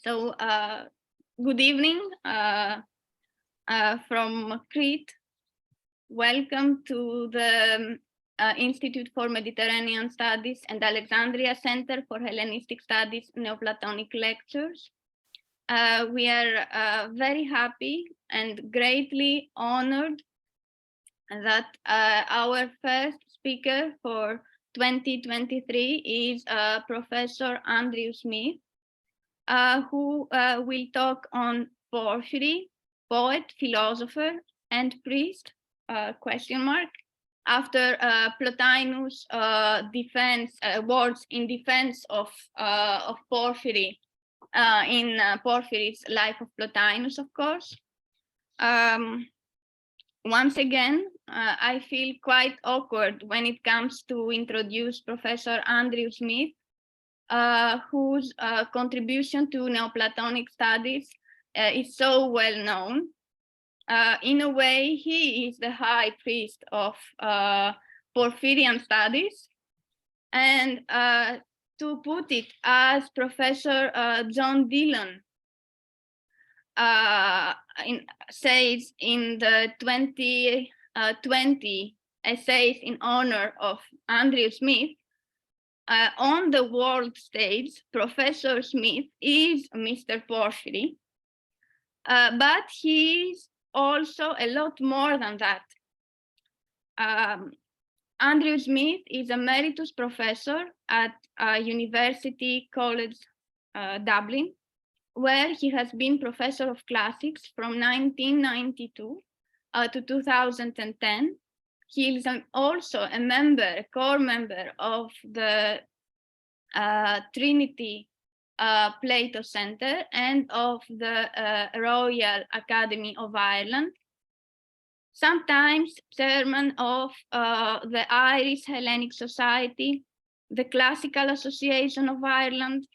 So good evening from Crete. Welcome to the Institute for Mediterranean Studies and Alexandria Center for Hellenistic Studies Neoplatonic lectures. We are very happy and greatly honored that our first speaker for 2023 is Professor Andrew Smith, who will talk on Porphyry, poet, philosopher, and priest, ? After Plotinus' words in defense of Porphyry in Porphyry's Life of Plotinus, of course. Once again, I feel quite awkward when it comes to introduce Professor Andrew Smith, whose contribution to Neoplatonic studies is so well known. In a way, he is the high priest of Porphyrian studies. And to put it as Professor John Dillon says in the 2020 essays in honor of Andrew Smith, on the world stage, Professor Smith is Mr. Porphyry, but he's also a lot more than that. Andrew Smith is Emeritus Professor at University College Dublin, where he has been Professor of Classics from 1992 to 2010. He is also a core member of the Trinity Plato Center and of the Royal Academy of Ireland, sometimes chairman of the Irish Hellenic Society, the Classical Association of Ireland,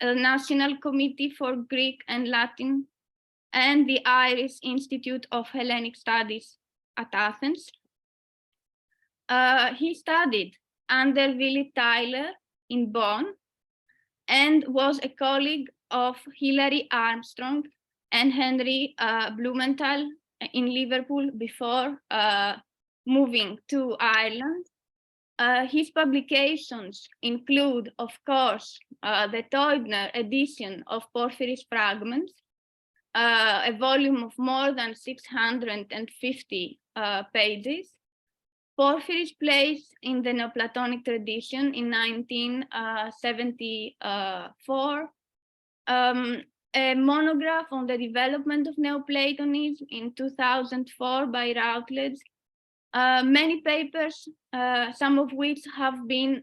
the National Committee for Greek and Latin, and the Irish Institute of Hellenic Studies at Athens. He studied under Willy Tyler in Bonn and was a colleague of Hilary Armstrong and Henry Blumenthal in Liverpool before moving to Ireland. His publications include, of course, the Teubner edition of Porphyry's Fragments, a volume of more than 650 pages, Porphyry's place in the Neoplatonic tradition in 1974, a monograph on the development of Neoplatonism in 2004 by Routledge, many papers, some of which have been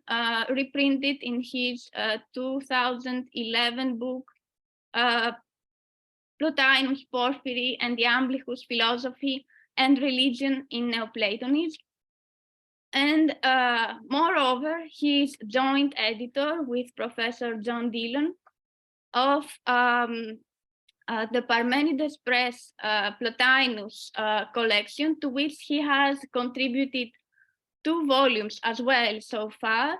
reprinted in his 2011 book, Plotinus, Porphyry and Iamblichus, Philosophy and Religion in Neoplatonism. And moreover, he is joint editor with Professor John Dillon of the Parmenides Press Plotinus collection, to which he has contributed 2 volumes as well so far,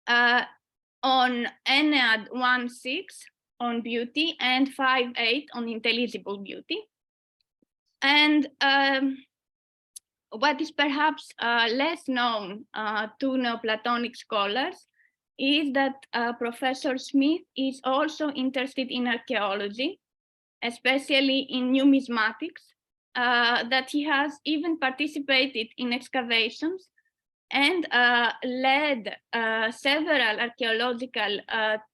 on Ennead 1.6 on beauty and 5.8 on intelligible beauty. And what is perhaps less known to Neoplatonic scholars is that Professor Smith is also interested in archaeology, especially in numismatics, that he has even participated in excavations and led several archaeological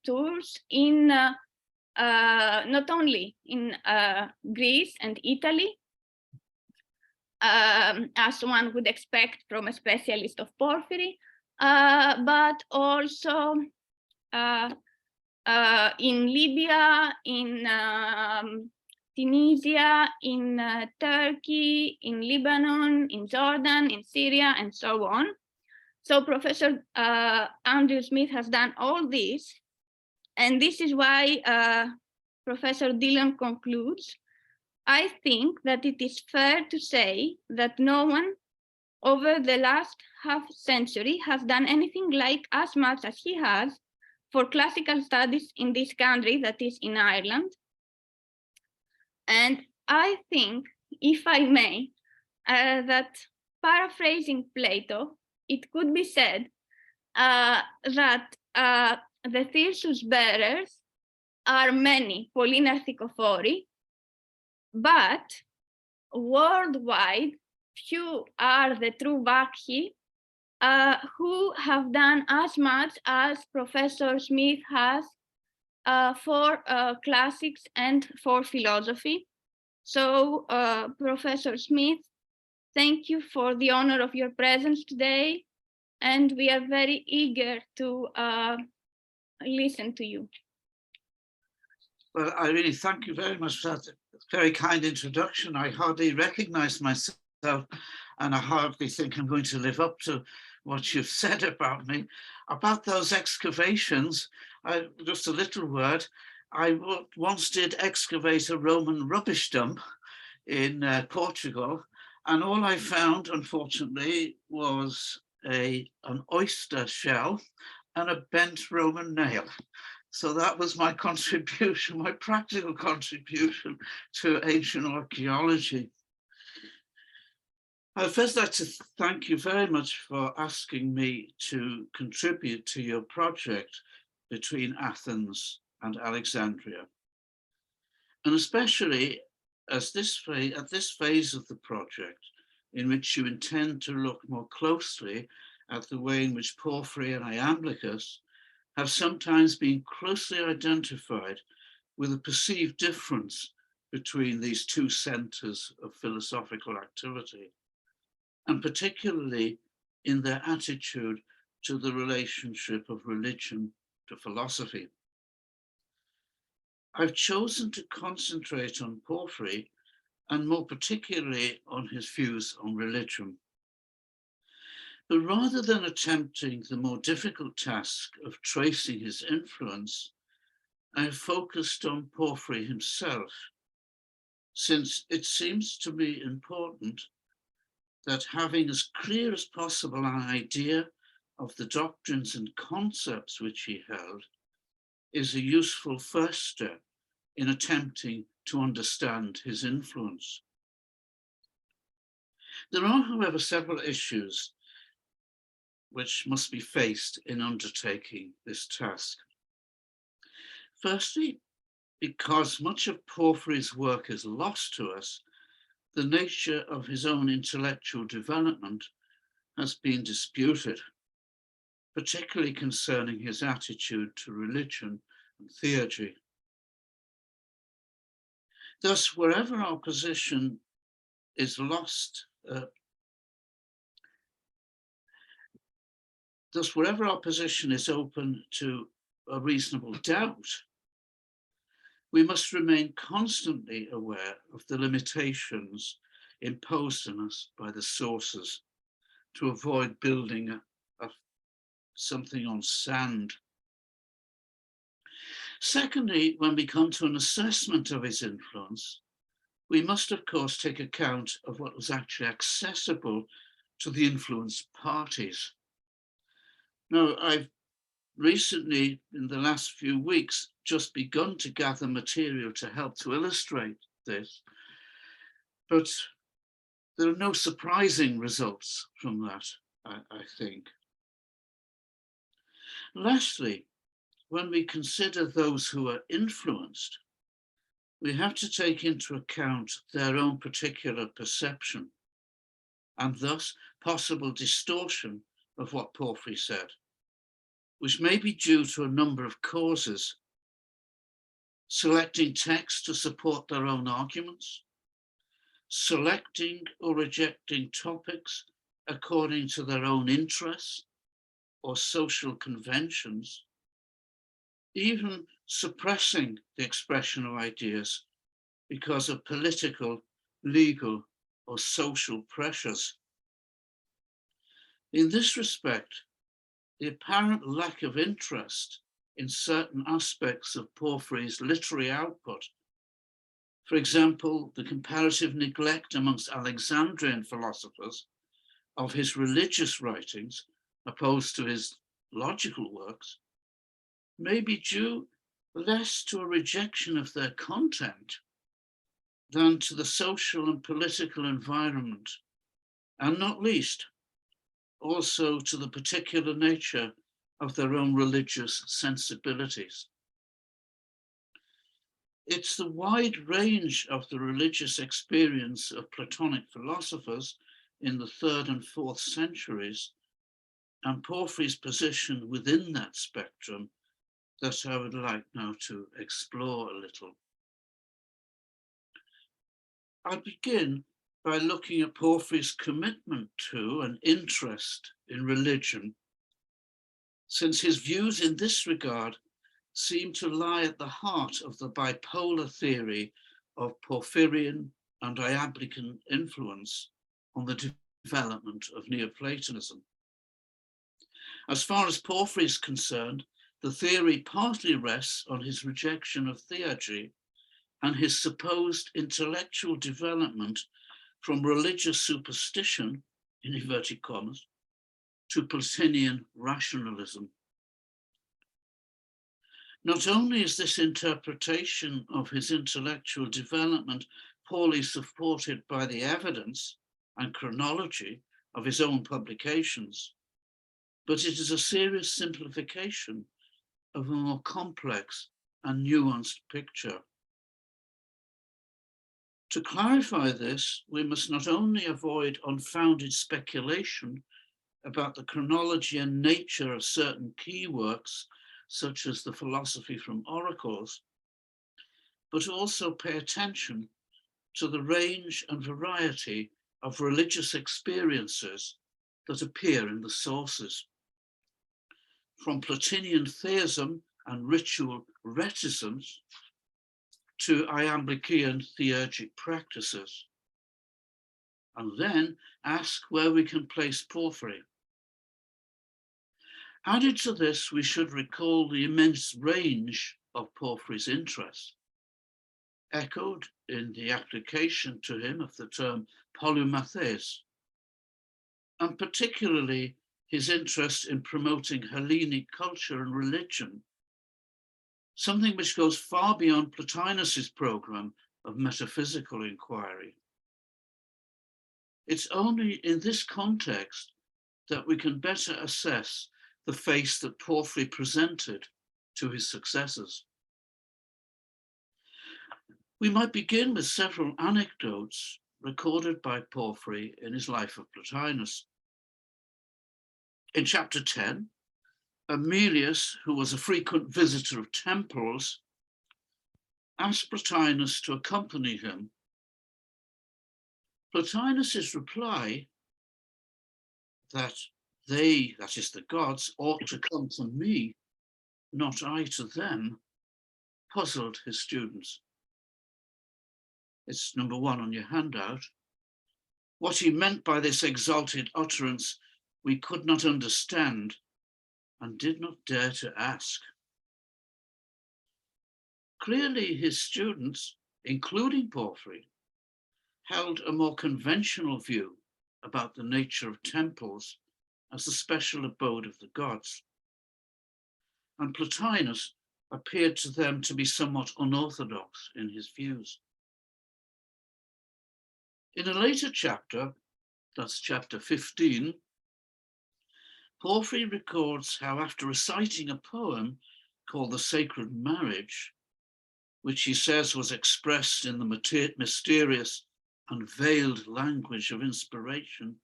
tours in not only in Greece and Italy, as one would expect from a specialist of Porphyry, but also in Libya, in Tunisia, in Turkey, in Lebanon, in Jordan, in Syria, and so on. So Professor Andrew Smith has done all this, and this is why Professor Dillon concludes, I think that it is fair to say that no one over the last half century has done anything like as much as he has for classical studies in this country, that is in Ireland. And I think, if I may, that paraphrasing Plato, it could be said that the thyrsus bearers are many, polynarthikophori, but worldwide, few are the true vakhi who have done as much as Professor Smith has for classics and for philosophy. So, Professor Smith, thank you for the honor of your presence today, and we are very eager to listen to you. Well, I really thank you very much for that very kind introduction. I hardly recognize myself, and I hardly think I'm going to live up to what you've said about me. About those excavations, just a little word. I once did excavate a Roman rubbish dump in Portugal, and all I found, unfortunately, was an oyster shell and a bent Roman nail. So that was my contribution, my practical contribution to ancient archaeology. I'd first like to thank you very much for asking me to contribute to your project between Athens and Alexandria. And especially at this phase of the project, in which you intend to look more closely at the way in which Porphyry and Iamblichus have sometimes been closely identified with a perceived difference between these two centers of philosophical activity, and particularly in their attitude to the relationship of religion to philosophy. I've chosen to concentrate on Porphyry, and more particularly on his views on religion. But rather than attempting the more difficult task of tracing his influence, I have focused on Porphyry himself, since it seems to me important that having as clear as possible an idea of the doctrines and concepts which he held is a useful first step in attempting to understand his influence. There are, however, several issues which must be faced in undertaking this task. Firstly, because much of Porphyry's work is lost to us, the nature of his own intellectual development has been disputed, particularly concerning his attitude to religion and theurgy. Thus, wherever our position is lost, wherever our position is open to a reasonable doubt, we must remain constantly aware of the limitations imposed on us by the sources to avoid building something on sand. Secondly, when we come to an assessment of his influence, we must, of course, take account of what was actually accessible to the influenced parties. Now, I've recently, in the last few weeks, just begun to gather material to help to illustrate this, but there are no surprising results from that, I think. Lastly, when we consider those who are influenced, we have to take into account their own particular perception and thus possible distortion of what Porphyry said, which may be due to a number of causes: selecting texts to support their own arguments, selecting or rejecting topics according to their own interests or social conventions, even suppressing the expression of ideas because of political, legal, or social pressures. In this respect, the apparent lack of interest in certain aspects of Porphyry's literary output, for example, the comparative neglect amongst Alexandrian philosophers of his religious writings opposed to his logical works, may be due less to a rejection of their content than to the social and political environment, and not least, also to the particular nature of their own religious sensibilities. It's the wide range of the religious experience of Platonic philosophers in the 3rd and 4th centuries and Porphyry's position within that spectrum that I would like now to explore a little. I'll begin by looking at Porphyry's commitment to and interest in religion, since his views in this regard seem to lie at the heart of the bipolar theory of Porphyrian and Iamblican influence on the development of Neoplatonism. As far as Porphyry is concerned, the theory partly rests on his rejection of theurgy and his supposed intellectual development from religious superstition, in inverted commas, to Platonian rationalism. Not only is this interpretation of his intellectual development poorly supported by the evidence and chronology of his own publications, but it is a serious simplification of a more complex and nuanced picture. To clarify this, we must not only avoid unfounded speculation about the chronology and nature of certain key works, such as the Philosophy from Oracles, but also pay attention to the range and variety of religious experiences that appear in the sources. From Platonian theism and ritual reticence to Iamblichian theurgic practices, and then ask where we can place Porphyry. Added to this, we should recall the immense range of Porphyry's interests, echoed in the application to him of the term polymathes, and particularly his interest in promoting Hellenic culture and religion, something which goes far beyond Plotinus's program of metaphysical inquiry. It's only in this context that we can better assess the face that Porphyry presented to his successors. We might begin with several anecdotes recorded by Porphyry in his life of Plotinus. In chapter 10, Emilius, who was a frequent visitor of temples, asked Plotinus to accompany him. Plotinus's reply that they, that is the gods, ought to come to me, not I to them, puzzled his students. It's number 1 on your handout. What he meant by this exalted utterance, we could not understand and did not dare to ask. Clearly, his students, including Porphyry, held a more conventional view about the nature of temples as the special abode of the gods. And Plotinus appeared to them to be somewhat unorthodox in his views. In a later chapter, that's chapter 15, Porphyry records how after reciting a poem called The Sacred Marriage, which he says was expressed in the mysterious and veiled language of inspiration,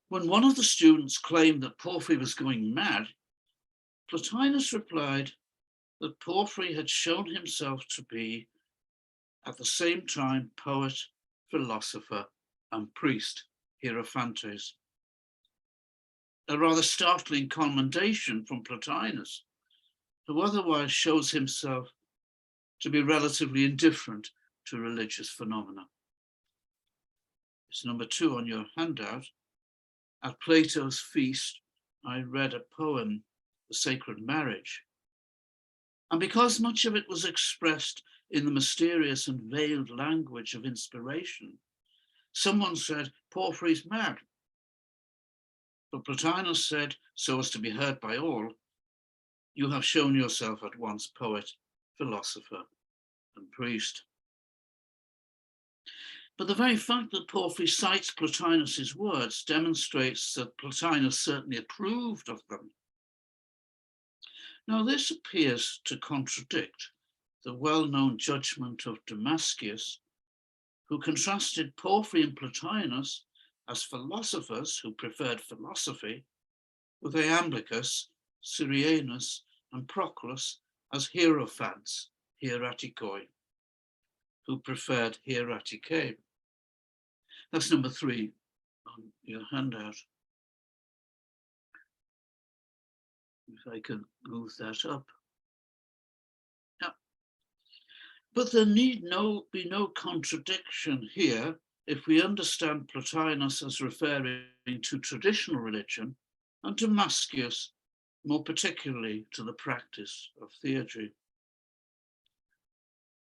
when one of the students claimed that Porphyry was going mad, Plotinus replied that Porphyry had shown himself to be, at the same time, poet, philosopher, and priest, Hierophantes. A rather startling commendation from Plotinus, who otherwise shows himself to be relatively indifferent to religious phenomena. It's number 2 on your handout. At Plato's feast, I read a poem, The Sacred Marriage. And because much of it was expressed in the mysterious and veiled language of inspiration, someone said, Porphyry's mad. But Plotinus said, so as to be heard by all, you have shown yourself at once poet, philosopher, and priest. But the very fact that Porphyry cites Plotinus's words demonstrates that Plotinus certainly approved of them. Now, this appears to contradict the well-known judgment of Damascus, who contrasted Porphyry and Plotinus as philosophers who preferred philosophy with Iamblichus, Syrianus, and Proclus as hierophants, hieratikoi, who preferred hieratike. That's number 3 on your handout. If I can move that up. Yeah. But there need be no contradiction here if we understand Plotinus as referring to traditional religion and Damascus more particularly to the practice of theurgy.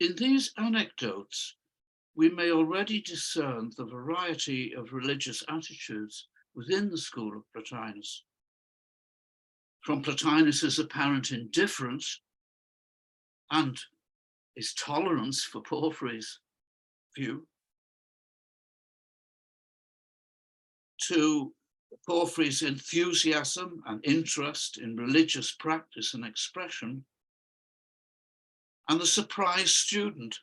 In these anecdotes, we may already discern the variety of religious attitudes within the school of Plotinus. From Plotinus's apparent indifference and his tolerance for Porphyry's view, to Porphyry's enthusiasm and interest in religious practice and expression, and the surprised student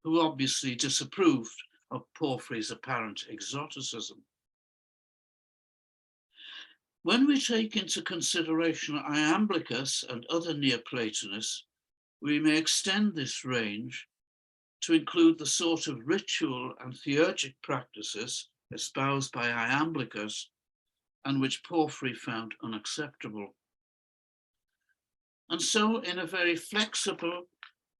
who obviously disapproved of Porphyry's apparent exoticism. When we take into consideration Iamblichus and other Neoplatonists, we may extend this range to include the sort of ritual and theurgic practices espoused by Iamblichus and which Porphyry found unacceptable. And so, in a very flexible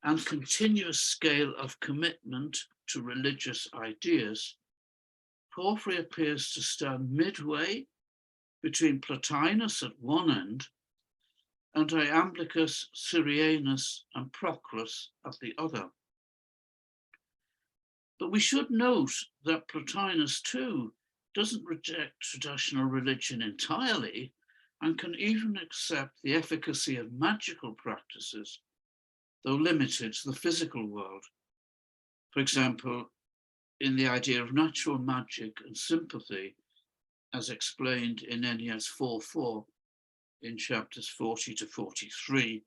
and continuous scale of commitment to religious ideas, Porphyry appears to stand midway between Plotinus at one end and Iamblichus, Syrianus, and Proclus at the other. But we should note that Plotinus too doesn't reject traditional religion entirely and can even accept the efficacy of magical practices, though limited to the physical world. For example, in the idea of natural magic and sympathy, as explained in IMS-FORTH in chapters 40 to 43,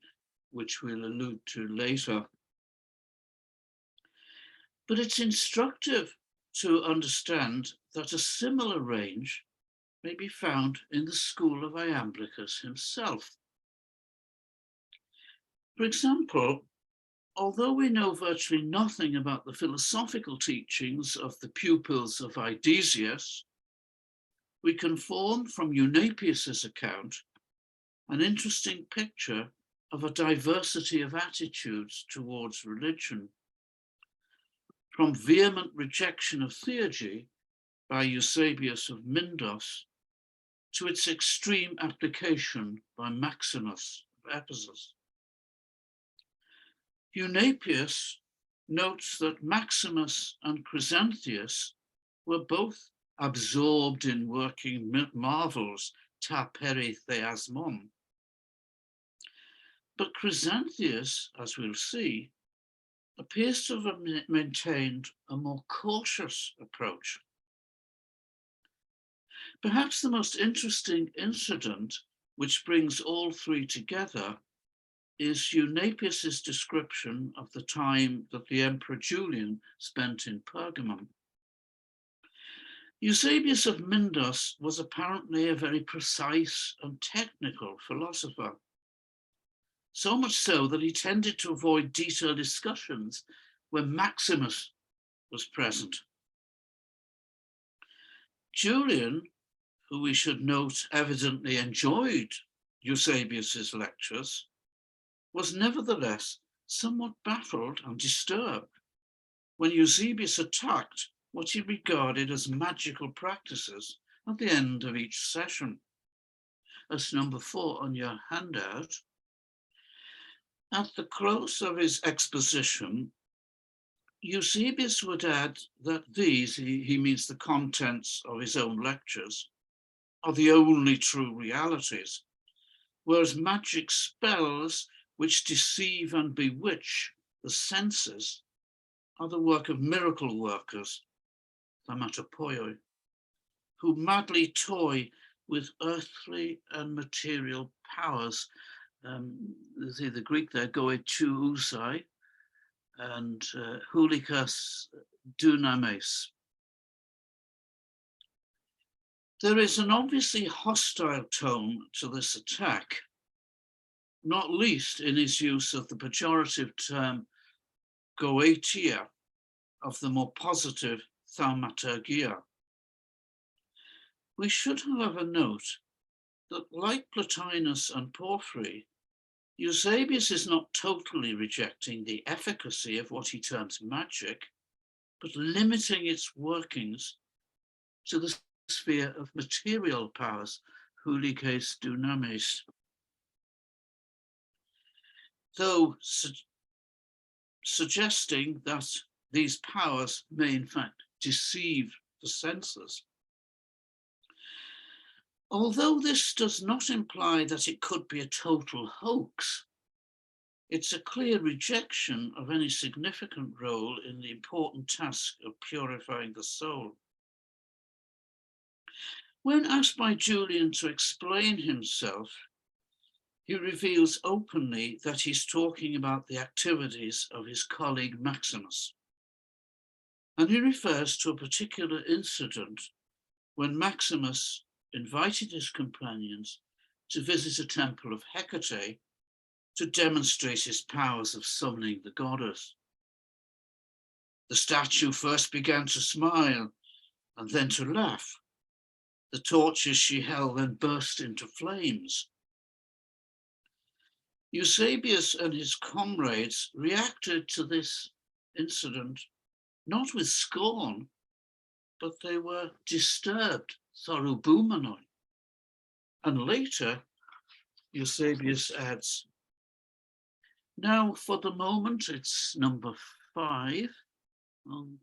which we'll allude to later. But it's instructive to understand that a similar range may be found in the school of Iamblichus himself. For example, although we know virtually nothing about the philosophical teachings of the pupils of Idesius, we can form from Eunapius's account an interesting picture of a diversity of attitudes towards religion, from vehement rejection of theurgy by Eusebius of Mindos to its extreme application by Maximus of Ephesus. Eunapius notes that Maximus and Chrysanthius were both absorbed in working marvels, ta peritheasmon. But Chrysanthius, as we'll see, appears to have maintained a more cautious approach. Perhaps the most interesting incident which brings all three together is Eunapius's description of the time that the Emperor Julian spent in Pergamum. Eusebius of Mindos was apparently a very precise and technical philosopher, so much so that he tended to avoid detailed discussions when Maximus was present. Julian, who we should note evidently enjoyed Eusebius's lectures, was nevertheless somewhat baffled and disturbed when Eusebius attacked what he regarded as magical practices at the end of each session. That's number 4 on your handout. At the close of his exposition, Eusebius would add that these, he means the contents of his own lectures, are the only true realities, whereas magic spells which deceive and bewitch the senses are the work of miracle workers, thaumatopoi, who madly toy with earthly and material powers. The Greek there, goetuusai, and houlikas dunames. There is an obviously hostile tone to this attack, not least in his use of the pejorative term goetia, of the more positive thaumaturgia. We should, however, note that, like Plotinus and Porphyry, Eusebius is not totally rejecting the efficacy of what he terms magic, but limiting its workings to the sphere of material powers, houlikes dunames. Though suggesting that these powers may in fact deceive the senses. Although this does not imply that it could be a total hoax, it's a clear rejection of any significant role in the important task of purifying the soul. When asked by Julian to explain himself, he reveals openly that he's talking about the activities of his colleague Maximus. And he refers to a particular incident when Maximus invited his companions to visit a temple of Hecate to demonstrate his powers of summoning the goddess. The statue first began to smile and then to laugh. The torches she held then burst into flames. Eusebius and his comrades reacted to this incident not with scorn, but they were disturbed, thoroubumenoi. And later, Eusebius adds, now for the moment, it's number 5 on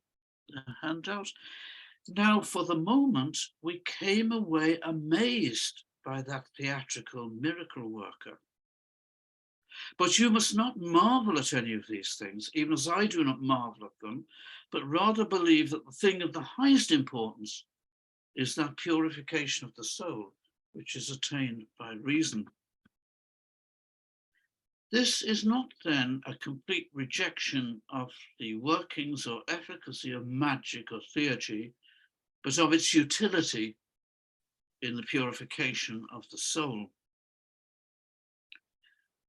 the handout. Now for the moment, we came away amazed by that theatrical miracle worker. But you must not marvel at any of these things, even as I do not marvel at them, but rather believe that the thing of the highest importance is that purification of the soul, which is attained by reason. This is not then a complete rejection of the workings or efficacy of magic or theurgy, but of its utility in the purification of the soul.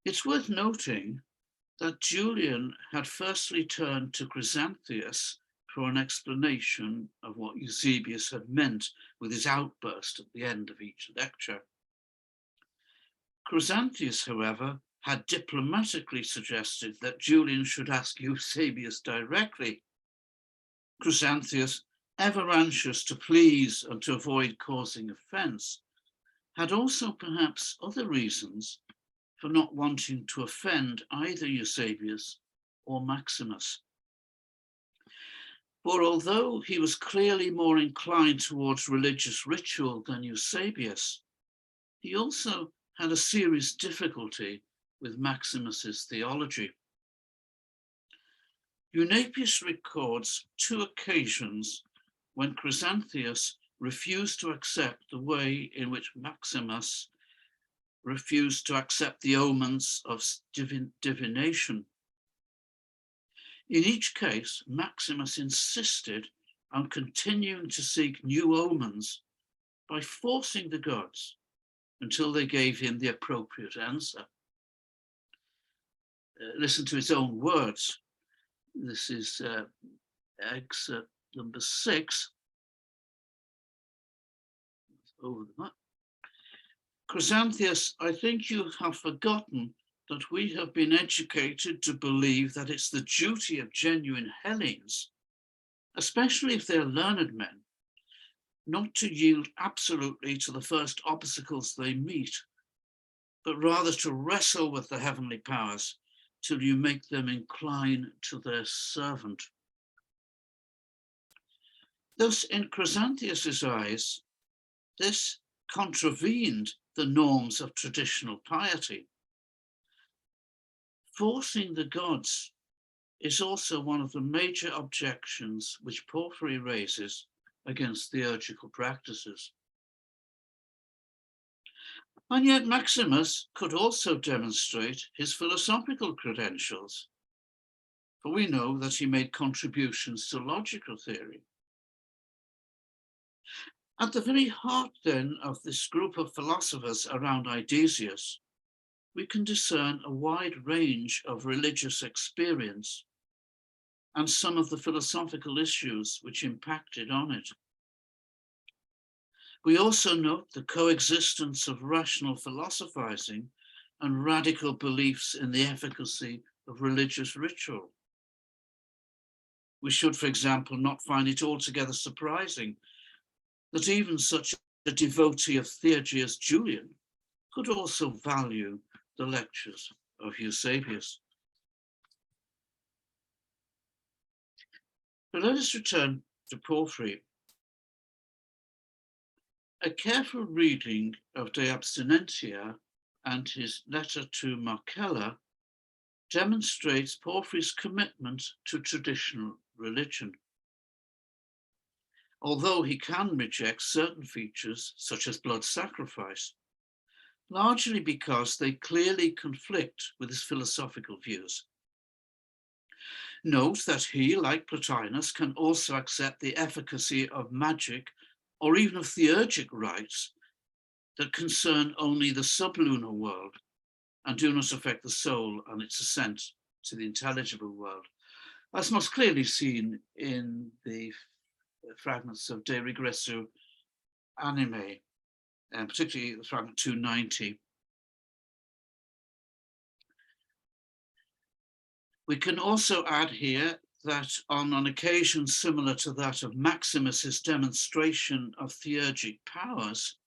It's worth noting that Julian had firstly turned to Chrysanthius for an explanation of what Eusebius had meant with his outburst at the end of each lecture. Chrysanthius, however, had diplomatically suggested that Julian should ask Eusebius directly. Chrysanthius, ever anxious to please and to avoid causing offence, had also perhaps other reasons for not wanting to offend either Eusebius or Maximus. For although he was clearly more inclined towards religious ritual than Eusebius, he also had a serious difficulty with Maximus's theology. Eusebius records 2 occasions when Chrysanthius refused to accept the way in which Maximus refused to accept the omens of divination. In each case, Maximus insisted on continuing to seek new omens by forcing the gods until they gave him the appropriate answer. Listen to his own words. This is excerpt number 6. Over the map. Chrysanthius, I think you have forgotten that we have been educated to believe that it's the duty of genuine Hellenes, especially if they're learned men, not to yield absolutely to the first obstacles they meet, but rather to wrestle with the heavenly powers till you make them incline to their servant. Thus, in Chrysanthius's eyes, this contravened the norms of traditional piety. Forcing the gods is also one of the major objections which Porphyry raises against theurgical practices. And yet Maximus could also demonstrate his philosophical credentials, for we know that he made contributions to logical theory. At the very heart, then, of this group of philosophers around Idesius, we can discern a wide range of religious experience and some of the philosophical issues which impacted on it. We also note the coexistence of rational philosophizing and radical beliefs in the efficacy of religious ritual. We should, for example, not find it altogether surprising that even such a devotee of theurgy as Julian could also value the lectures of Eusebius. But let us return to Porphyry. A careful reading of De Abstinentia and his letter to Marcella demonstrates Porphyry's commitment to traditional religion. Although he can reject certain features, such as blood sacrifice, largely because they clearly conflict with his philosophical views. Note that he, like Plotinus, can also accept the efficacy of magic or even of theurgic rites that concern only the sublunar world and do not affect the soul and its ascent to the intelligible world, as most clearly seen in the fragments of De Regressu Anime, and particularly the fragment 290. We can also add here that on an occasion similar to that of Maximus's demonstration of theurgic powers,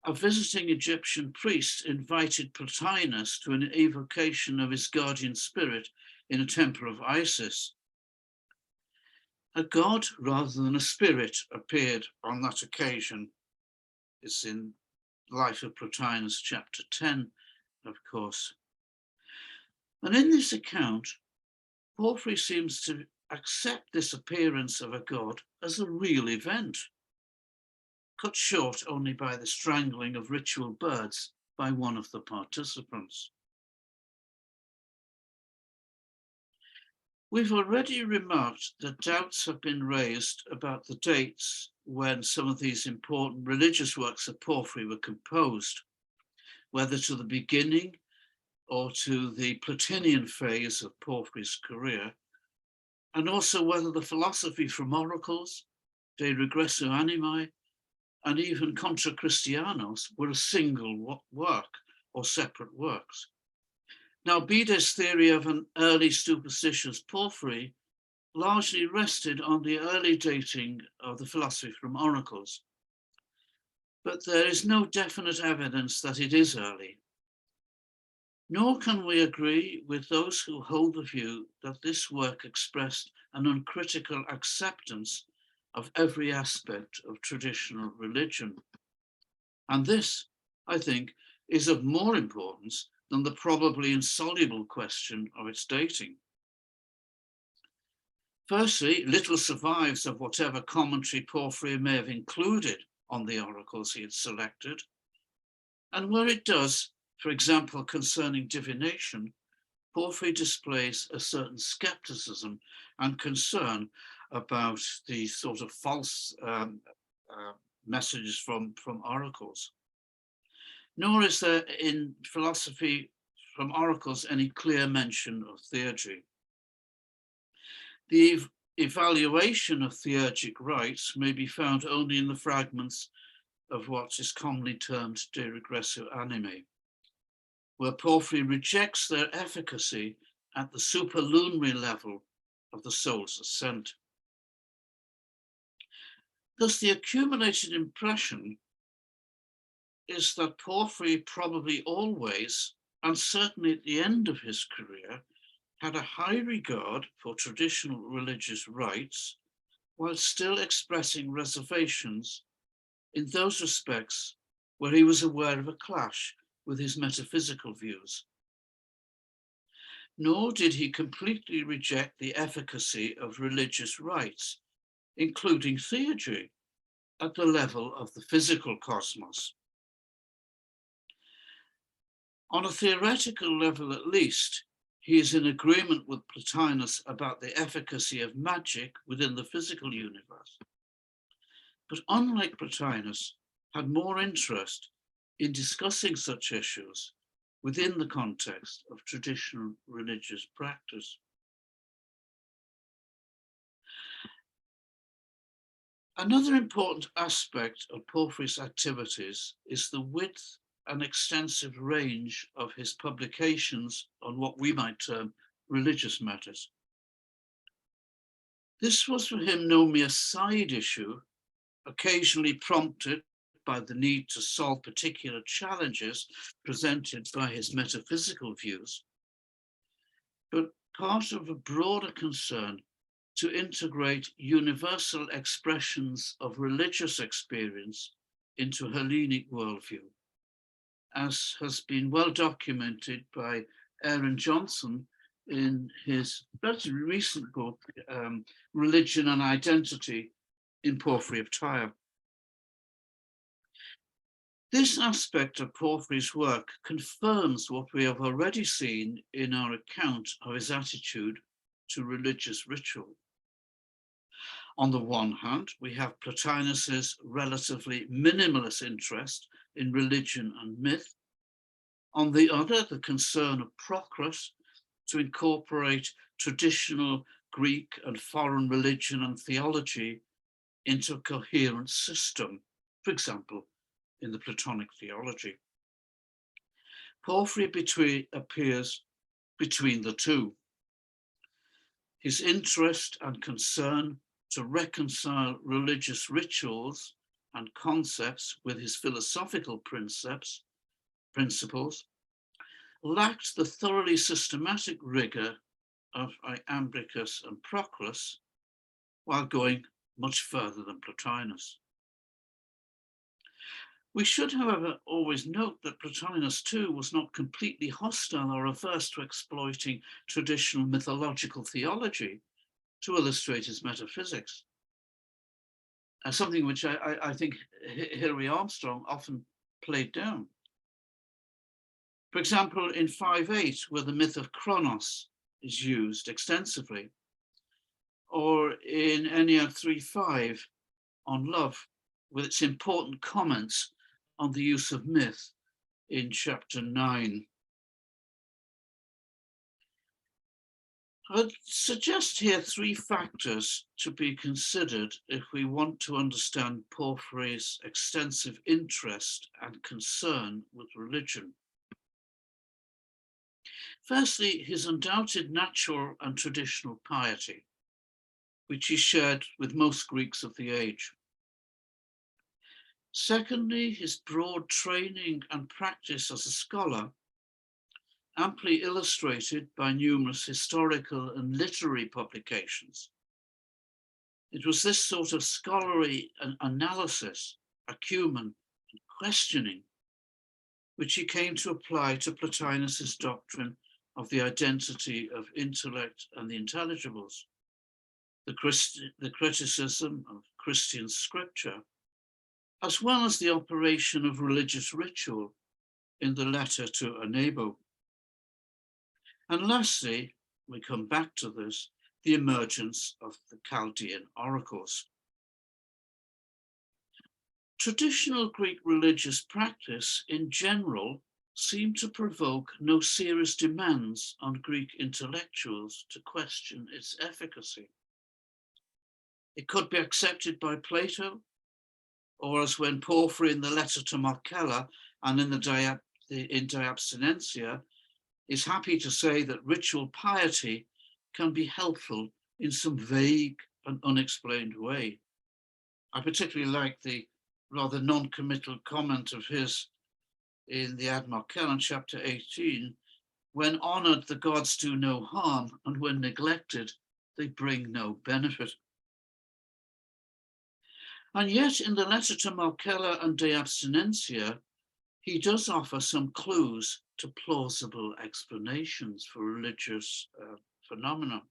a visiting Egyptian priest invited Plotinus to an evocation of his guardian spirit in a temple of Isis. A god rather than a spirit appeared on that occasion. It's in Life of Plotinus, chapter 10, of course. And in this account, Porphyry seems to accept this appearance of a god as a real event, cut short only by the strangling of ritual birds by one of the participants. We've already remarked that doubts have been raised about the dates when some of these important religious works of Porphyry were composed, whether to the beginning or to the Platinian phase of Porphyry's career, and also whether the philosophy from oracles, De Regressu Animae, and even Contra Christianos were a single work or separate works. Now, Bede's theory of an early superstitious Porphyry largely rested on the early dating of the philosophy from oracles, but there is no definite evidence that it is early. Nor can we agree with those who hold the view that this work expressed an uncritical acceptance of every aspect of traditional religion. And this, I think, is of more importance than the probably insoluble question of its dating. Firstly, little survives of whatever commentary Porphyry may have included on the oracles he had selected. And where it does, for example, concerning divination, Porphyry displays a certain skepticism and concern about the sort of false messages from oracles. Nor is there in philosophy from oracles any clear mention of theurgy. The evaluation of theurgic rites may be found only in the fragments of what is commonly termed De Regressu Anime, where Porphyry rejects their efficacy at the superlunary level of the soul's ascent. Thus, the accumulated impression is that Porphyry probably always, and certainly at the end of his career, had a high regard for traditional religious rites, while still expressing reservations in those respects where he was aware of a clash with his metaphysical views. Nor did he completely reject the efficacy of religious rites, including theurgy, at the level of the physical cosmos. On a theoretical level, at least, he is in agreement with Plotinus about the efficacy of magic within the physical universe. But unlike Plotinus, had more interest in discussing such issues within the context of traditional religious practice. Another important aspect of Porphyry's activities is the width and extensive range of his publications on what we might term religious matters. This was for him no mere side issue, occasionally prompted by the need to solve particular challenges presented by his metaphysical views, but part of a broader concern to integrate universal expressions of religious experience into a Hellenic worldview, as has been well documented by Aaron Johnson in his relatively recent book, Religion and Identity in Porphyry of Tyre. This aspect of Porphyry's work confirms what we have already seen in our account of his attitude to religious ritual. On the one hand, we have Plotinus's relatively minimalist interest in religion and myth. On the other, the concern of Procrus to incorporate traditional Greek and foreign religion and theology into a coherent system, for example, in the Platonic theology. Porphyry appears between the two. His interest and concern to reconcile religious rituals and concepts with his philosophical principles lacked the thoroughly systematic rigor of Iamblichus and Procrus, while going much further than Plotinus. We should, however, always note that Plotinus too was not completely hostile or averse to exploiting traditional mythological theology to illustrate his metaphysics. Something which I think Hilary Armstrong often played down. For example, in 5.8, where the myth of Kronos is used extensively, or in Ennead 3.5 on love, with its important comments on the use of myth in chapter 9. I'd suggest here three factors to be considered if we want to understand Porphyry's extensive interest and concern with religion. Firstly, his undoubted natural and traditional piety, which he shared with most Greeks of the age. Secondly, his broad training and practice as a scholar, amply illustrated by numerous historical and literary publications. It was this sort of scholarly analysis, acumen, and questioning which he came to apply to Plotinus's doctrine of the identity of intellect and the intelligibles, the criticism of Christian scripture, as well as the operation of religious ritual in the letter to Anebo. And lastly, we come back to this, the emergence of the Chaldean oracles. Traditional Greek religious practice in general seemed to provoke no serious demands on Greek intellectuals to question its efficacy. It could be accepted by Plato, or as when Porphyry in the letter to Marcella and in Diabstinentia is happy to say that ritual piety can be helpful in some vague and unexplained way. I particularly like the rather non-committal comment of his in the Ad Marcellum, chapter 18, when honored, the gods do no harm, and when neglected, they bring no benefit. And yet in the letter to Marcella and De Abstinentia, he does offer some clues to plausible explanations for religious phenomena.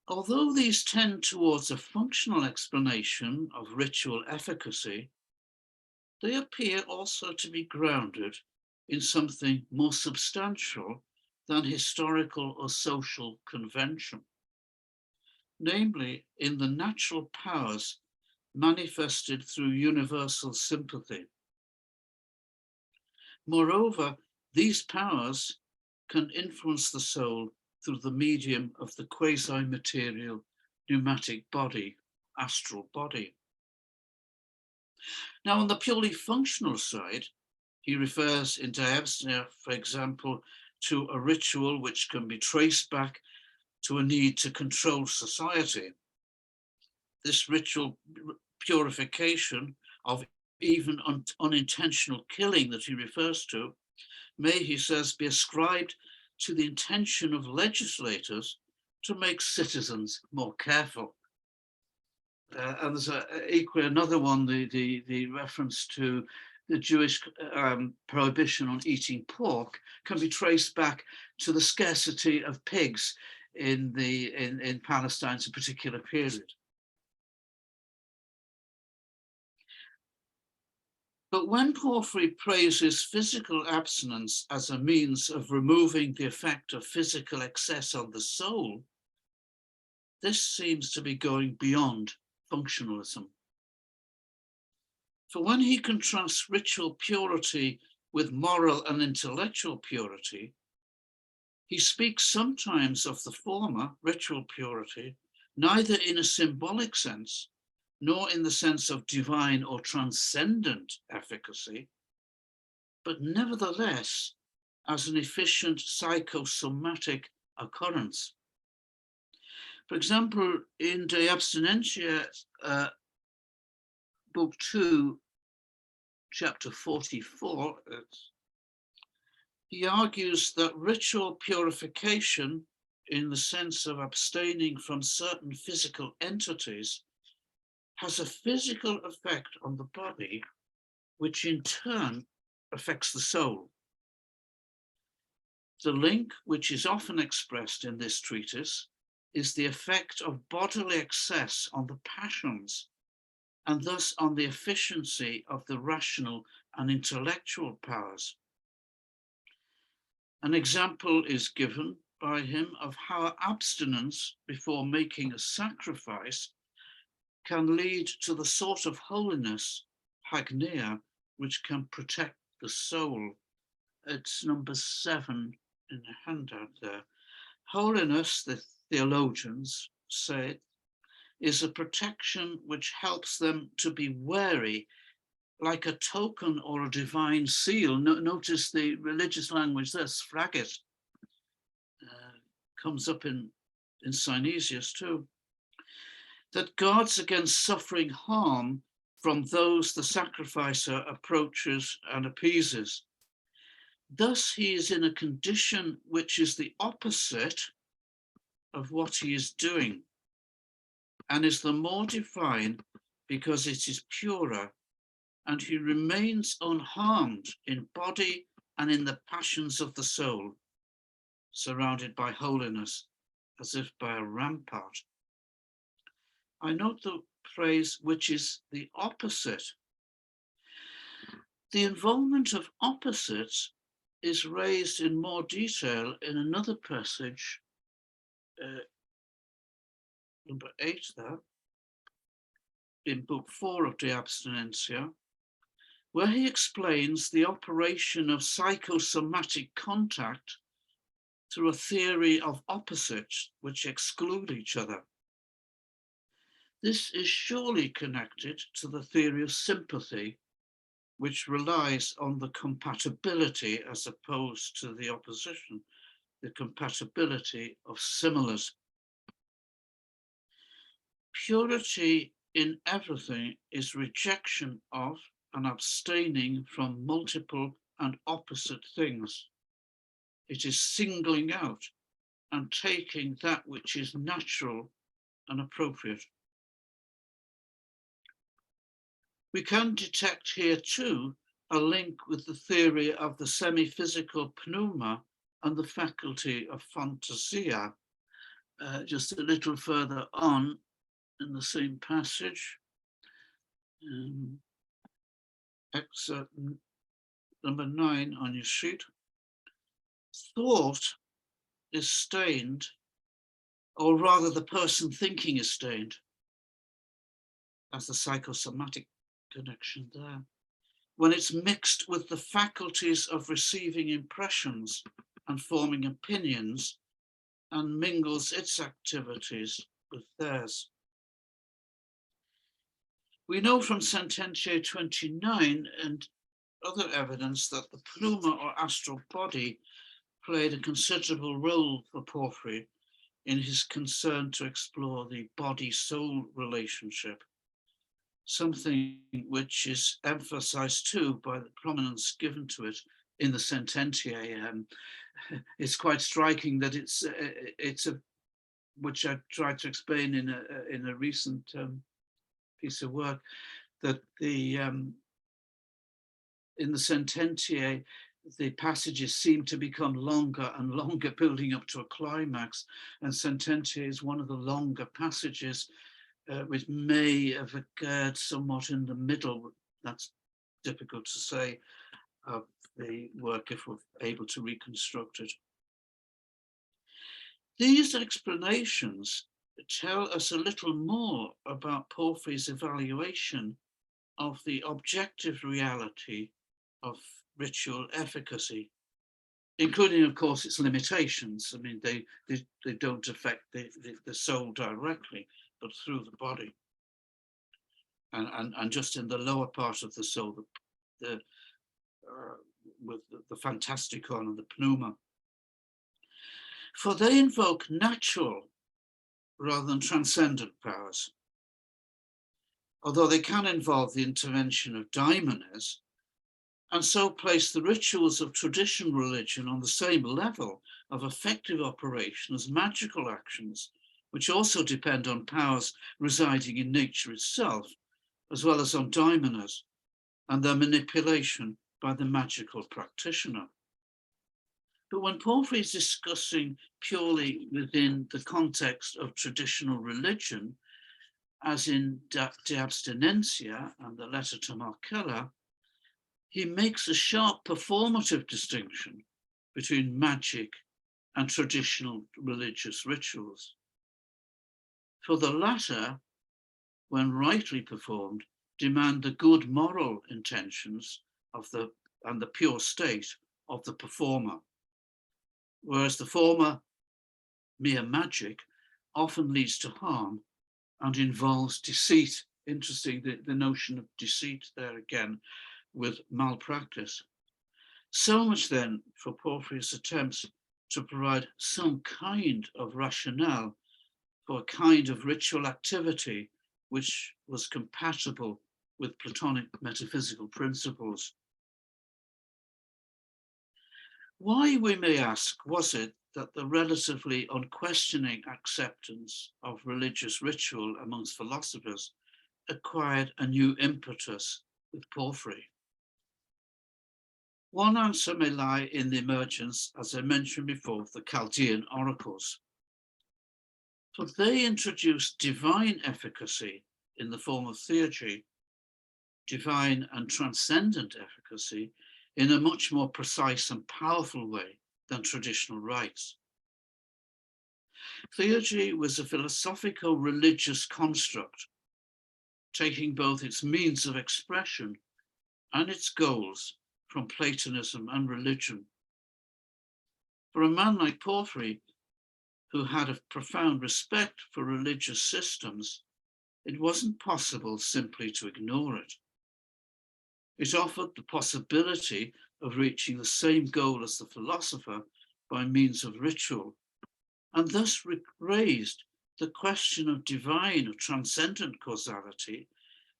Although these tend towards a functional explanation of ritual efficacy, they appear also to be grounded in something more substantial than historical or social convention, namely in the natural powers manifested through universal sympathy. Moreover, these powers can influence the soul through the medium of the quasi-material pneumatic body, astral body. Now, on the purely functional side, he refers in Diabsnia, for example, to a ritual which can be traced back to a need to control society. This ritual purification of even unintentional killing that he refers to may, he says, be ascribed to the intention of legislators to make citizens more careful. And there's equally another one, the reference to the Jewish prohibition on eating pork can be traced back to the scarcity of pigs in Palestine at a particular period. But when Porphyry praises physical abstinence as a means of removing the effect of physical excess on the soul, this seems to be going beyond functionalism. For when he contrasts ritual purity with moral and intellectual purity, he speaks sometimes of the former, ritual purity, neither in a symbolic sense, nor in the sense of divine or transcendent efficacy, but nevertheless as an efficient psychosomatic occurrence. For example, in De Abstinentia, Book 2, chapter 44, he argues that ritual purification, in the sense of abstaining from certain physical entities, has a physical effect on the body, which in turn affects the soul. The link, which is often expressed in this treatise, is the effect of bodily excess on the passions, and thus on the efficiency of the rational and intellectual powers. An example is given by him of how abstinence before making a sacrifice can lead to the sort of holiness, hagneia, which can protect the soul. It's number 7 in the handout there. Holiness, the theologians say, is a protection which helps them to be wary, like a token or a divine seal. Notice the religious language there, sfragit, comes up in Synesius too. That guards against suffering harm from those the sacrificer approaches and appeases. Thus he is in a condition which is the opposite of what he is doing, and is the more divine because it is purer, and he remains unharmed in body and in the passions of the soul, surrounded by holiness as if by a rampart. I note the phrase, which is the opposite. The involvement of opposites is raised in more detail in another passage, number 8 there, in Book 4 of De Abstinentia, where he explains the operation of psychosomatic contact through a theory of opposites which exclude each other. This is surely connected to the theory of sympathy, which relies on the compatibility as opposed to the opposition, the compatibility of similars. Purity in everything is rejection of and abstaining from multiple and opposite things. It is singling out and taking that which is natural and appropriate. We can detect here too a link with the theory of the semi-physical pneuma and the faculty of fantasia. Just a little further on in the same passage, excerpt number 9 on your sheet. Thought is stained, or rather the person thinking is stained. That's the psychosomatic connection there. When it's mixed with the faculties of receiving impressions and forming opinions, and mingles its activities with theirs. We know from Sententiae 29 and other evidence that the pneuma or astral body played a considerable role for Porphyry in his concern to explore the body-soul relationship, something which is emphasized too by the prominence given to it in the Sententiae. It's quite striking that it's a, which I tried to explain in a recent piece of work, that the in the Sententiae, the passages seem to become longer and longer, building up to a climax. And Sententiae is one of the longer passages, which may have occurred somewhat in the middle. That's difficult to say of the work if we're able to reconstruct it. These explanations tell us a little more about Porphyry's evaluation of the objective reality of ritual efficacy, including, of course, its limitations. I mean, they don't affect the soul directly, but through the body. And just in the lower part of the soul, with the fantasticon and the pneuma. For they invoke natural rather than transcendent powers. Although they can involve the intervention of daimones, and so place the rituals of traditional religion on the same level of effective operation as magical actions, which also depend on powers residing in nature itself, as well as on daimones and their manipulation by the magical practitioner. But when Porphyry is discussing purely within the context of traditional religion, as in De Abstinentia and the letter to Marcella, he makes a sharp performative distinction between magic and traditional religious rituals. For the latter, when rightly performed, demand the good moral intentions of and the pure state of the performer, whereas the former, mere magic, often leads to harm and involves deceit. Interesting, the notion of deceit there again with malpractice. So much then for Porphyry's attempts to provide some kind of rationale for a kind of ritual activity which was compatible with Platonic metaphysical principles. Why, we may ask, was it that the relatively unquestioning acceptance of religious ritual amongst philosophers acquired a new impetus with Porphyry? One answer may lie in the emergence, as I mentioned before, of the Chaldean oracles. For they introduced divine efficacy in the form of theurgy, divine and transcendent efficacy in a much more precise and powerful way than traditional rites. Theurgy was a philosophical religious construct, taking both its means of expression and its goals from Platonism and religion. For a man like Porphyry, who had a profound respect for religious systems, it wasn't possible simply to ignore it. It offered the possibility of reaching the same goal as the philosopher by means of ritual, and thus raised the question of divine or transcendent causality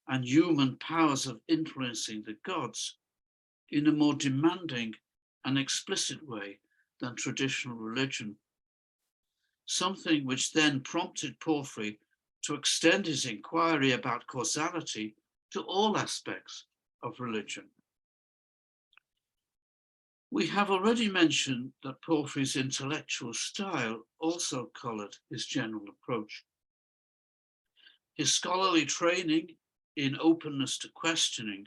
and human powers of influencing the gods in a more demanding and explicit way than traditional religion. Something which then prompted Porphyry to extend his inquiry about causality to all aspects of religion. We have already mentioned that Porphyry's intellectual style also coloured his general approach. His scholarly training in openness to questioning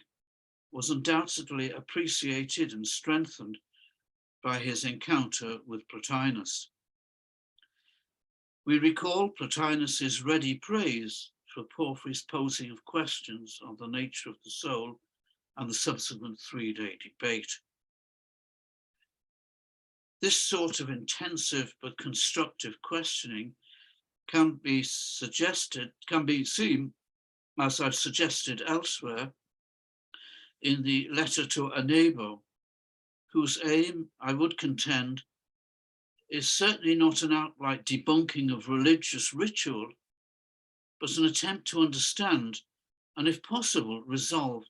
was undoubtedly appreciated and strengthened by his encounter with Plotinus. We recall Plotinus's ready praise for Porphyry's posing of questions on the nature of the soul and the subsequent three-day debate. This sort of intensive but constructive questioning can be seen, as I've suggested elsewhere, in the letter to Anebo, whose aim, I would contend, is certainly not an outright debunking of religious ritual, but an attempt to understand and, if possible, resolve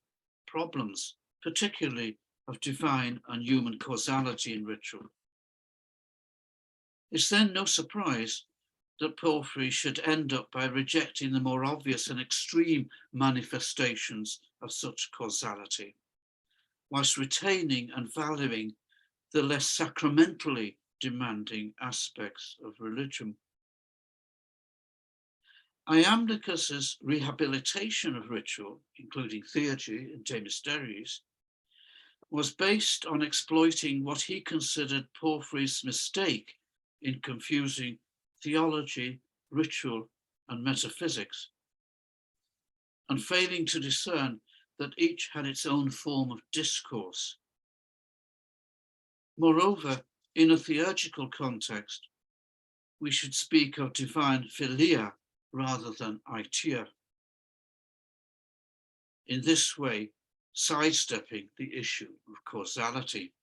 problems, particularly of divine and human causality in ritual. It's then no surprise that Porphyry should end up by rejecting the more obvious and extreme manifestations of such causality, whilst retaining and valuing the less sacramentally demanding aspects of religion. Iamblichus's rehabilitation of ritual, including theurgy and de mysteries, was based on exploiting what he considered Porphyry's mistake in confusing theology, ritual, and metaphysics, and failing to discern that each had its own form of discourse. Moreover, in a theurgical context, we should speak of divine philia rather than aitia. In this way, sidestepping the issue of causality.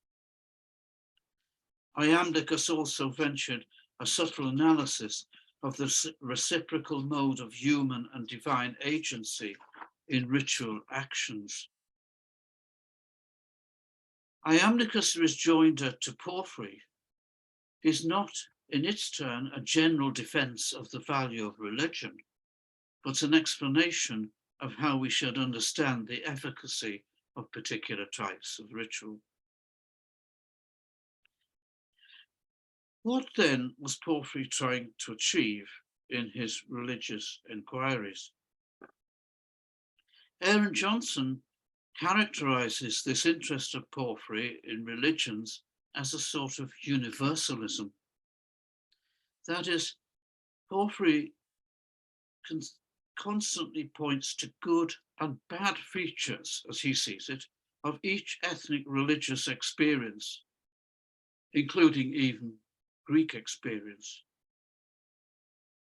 Iamblichus also ventured a subtle analysis of the reciprocal mode of human and divine agency in ritual actions. Iamblichus' rejoinder to Porphyry is not, in its turn, a general defense of the value of religion, but an explanation of how we should understand the efficacy of particular types of ritual. What then was Porphyry trying to achieve in his religious inquiries? Aaron Johnson characterizes this interest of Porphyry in religions as a sort of universalism. That is, Porphyry constantly points to good and bad features, as he sees it, of each ethnic religious experience, including even Greek experience.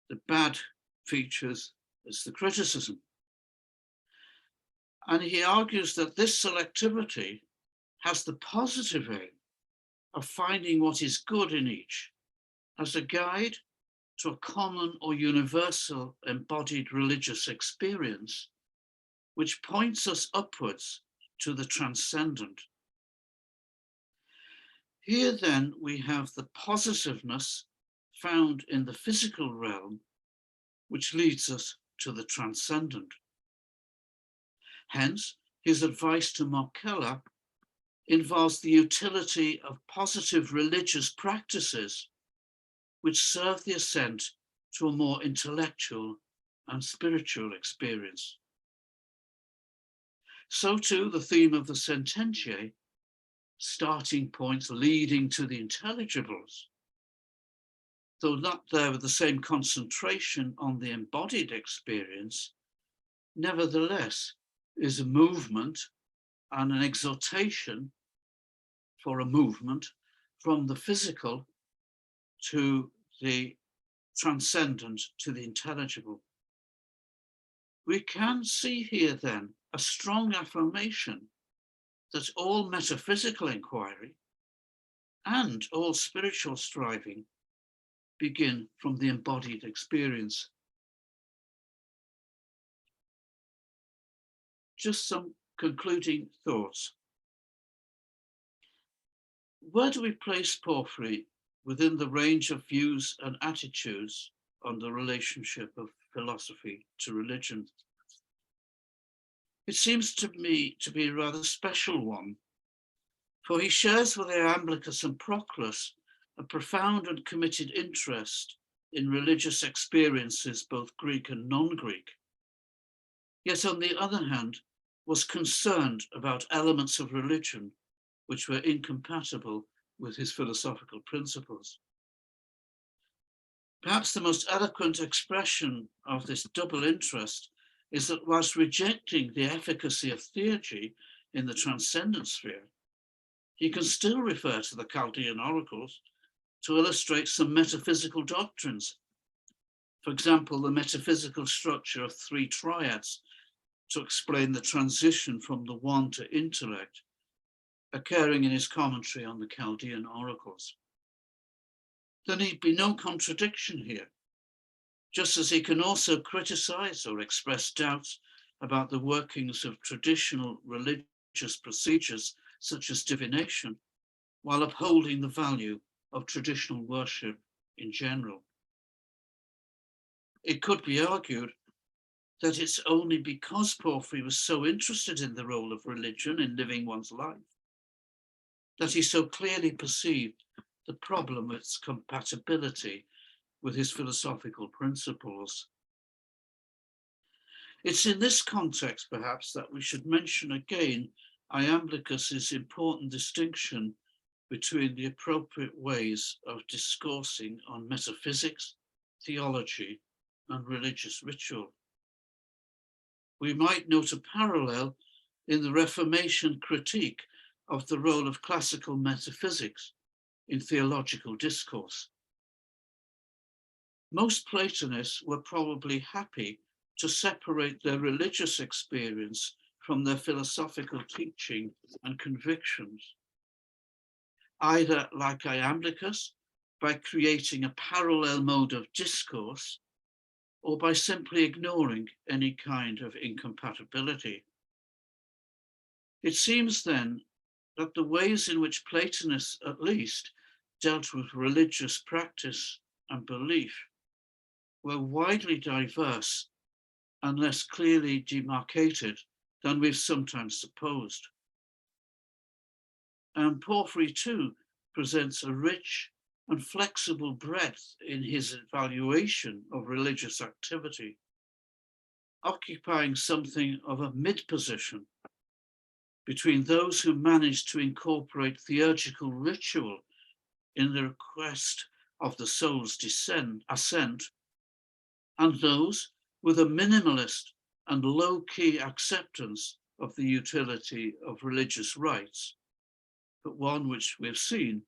The bad features is the criticism. And he argues that this selectivity has the positive aim of finding what is good in each as a guide to a common or universal embodied religious experience, which points us upwards to the transcendent. Here then we have the positiveness found in the physical realm, which leads us to the transcendent. Hence, his advice to Marcella involves the utility of positive religious practices which serve the ascent to a more intellectual and spiritual experience. So too, the theme of the sententiae, starting points leading to the intelligibles, though not there with the same concentration on the embodied experience, nevertheless is a movement and an exhortation for a movement from the physical to the transcendent, to the intelligible. We can see here then a strong affirmation that all metaphysical inquiry and all spiritual striving begin from the embodied experience. Just some concluding thoughts. Where do we place Porphyry within the range of views and attitudes on the relationship of philosophy to religion? It seems to me to be a rather special one, for he shares with Iamblichus and Proclus a profound and committed interest in religious experiences, both Greek and non-Greek. Yet on the other hand, was concerned about elements of religion which were incompatible with his philosophical principles. Perhaps the most eloquent expression of this double interest is that whilst rejecting the efficacy of theurgy in the transcendent sphere, he can still refer to the Chaldean oracles to illustrate some metaphysical doctrines. For example, the metaphysical structure of three triads to explain the transition from the one to intellect, occurring in his commentary on the Chaldean oracles. There need be no contradiction here, just as he can also criticize or express doubts about the workings of traditional religious procedures such as divination, while upholding the value of traditional worship in general. It could be argued that it's only because Porphyry was so interested in the role of religion in living one's life that he so clearly perceived the problem of its compatibility with his philosophical principles. It's in this context, perhaps, that we should mention again Iamblichus's important distinction between the appropriate ways of discoursing on metaphysics, theology, and religious ritual. We might note a parallel in the Reformation critique of the role of classical metaphysics in theological discourse. Most Platonists were probably happy to separate their religious experience from their philosophical teaching and convictions, either like Iamblichus, by creating a parallel mode of discourse, or by simply ignoring any kind of incompatibility. It seems then that the ways in which Platonists, at least, dealt with religious practice and belief were widely diverse and less clearly demarcated than we've sometimes supposed. And Porphyry too presents a rich and flexible breadth in his evaluation of religious activity, occupying something of a mid-position between those who managed to incorporate theurgical ritual in the request of the soul's ascent, and those with a minimalist and low-key acceptance of the utility of religious rites, but one which we've seen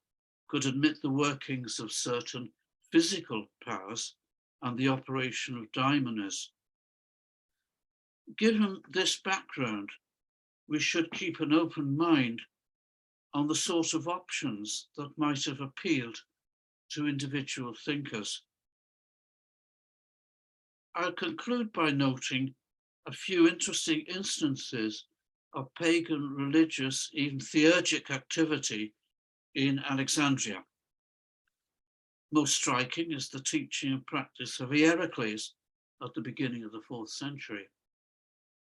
could admit the workings of certain physical powers and the operation of daimones. Given this background, we should keep an open mind on the sort of options that might have appealed to individual thinkers. I'll conclude by noting a few interesting instances of pagan religious, even theurgic activity in Alexandria. Most striking is the teaching and practice of Hierocles at the beginning of the 4th century.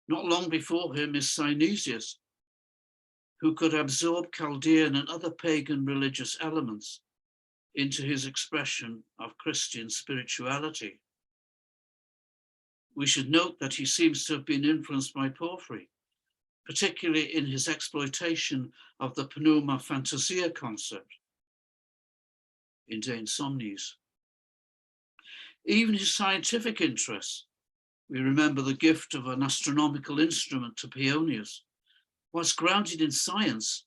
Not long before him is Synesius, who could absorb Chaldean and other pagan religious elements into his expression of Christian spirituality. We should note that he seems to have been influenced by Porphyry, particularly in his exploitation of the pneuma fantasia concept in De Insomniis. Even his scientific interests, we remember the gift of an astronomical instrument to Paeonius, whilst grounded in science,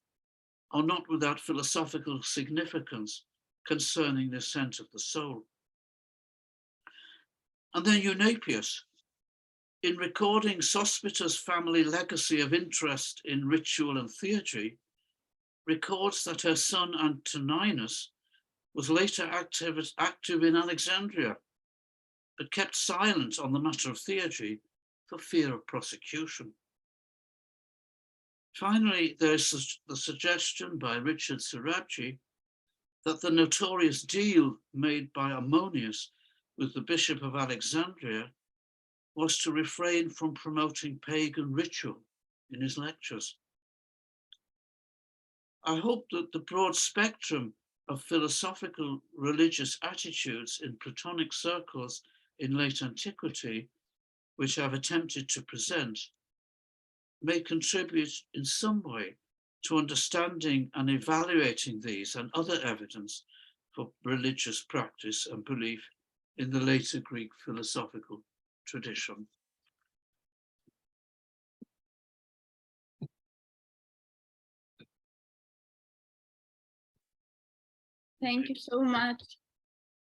are not without philosophical significance concerning the ascent of the soul. And then Eunapius, in recording Sospita's family legacy of interest in ritual and theurgy, records that her son Antoninus was later active in Alexandria, but kept silent on the matter of theurgy for fear of prosecution. Finally, there is the suggestion by Richard Sirabji that the notorious deal made by Ammonius with the Bishop of Alexandria was to refrain from promoting pagan ritual in his lectures. I hope that the broad spectrum of philosophical religious attitudes in Platonic circles in late antiquity, which I've attempted to present, may contribute in some way to understanding and evaluating these and other evidence for religious practice and belief in the later Greek philosophical tradition. Thank you so much,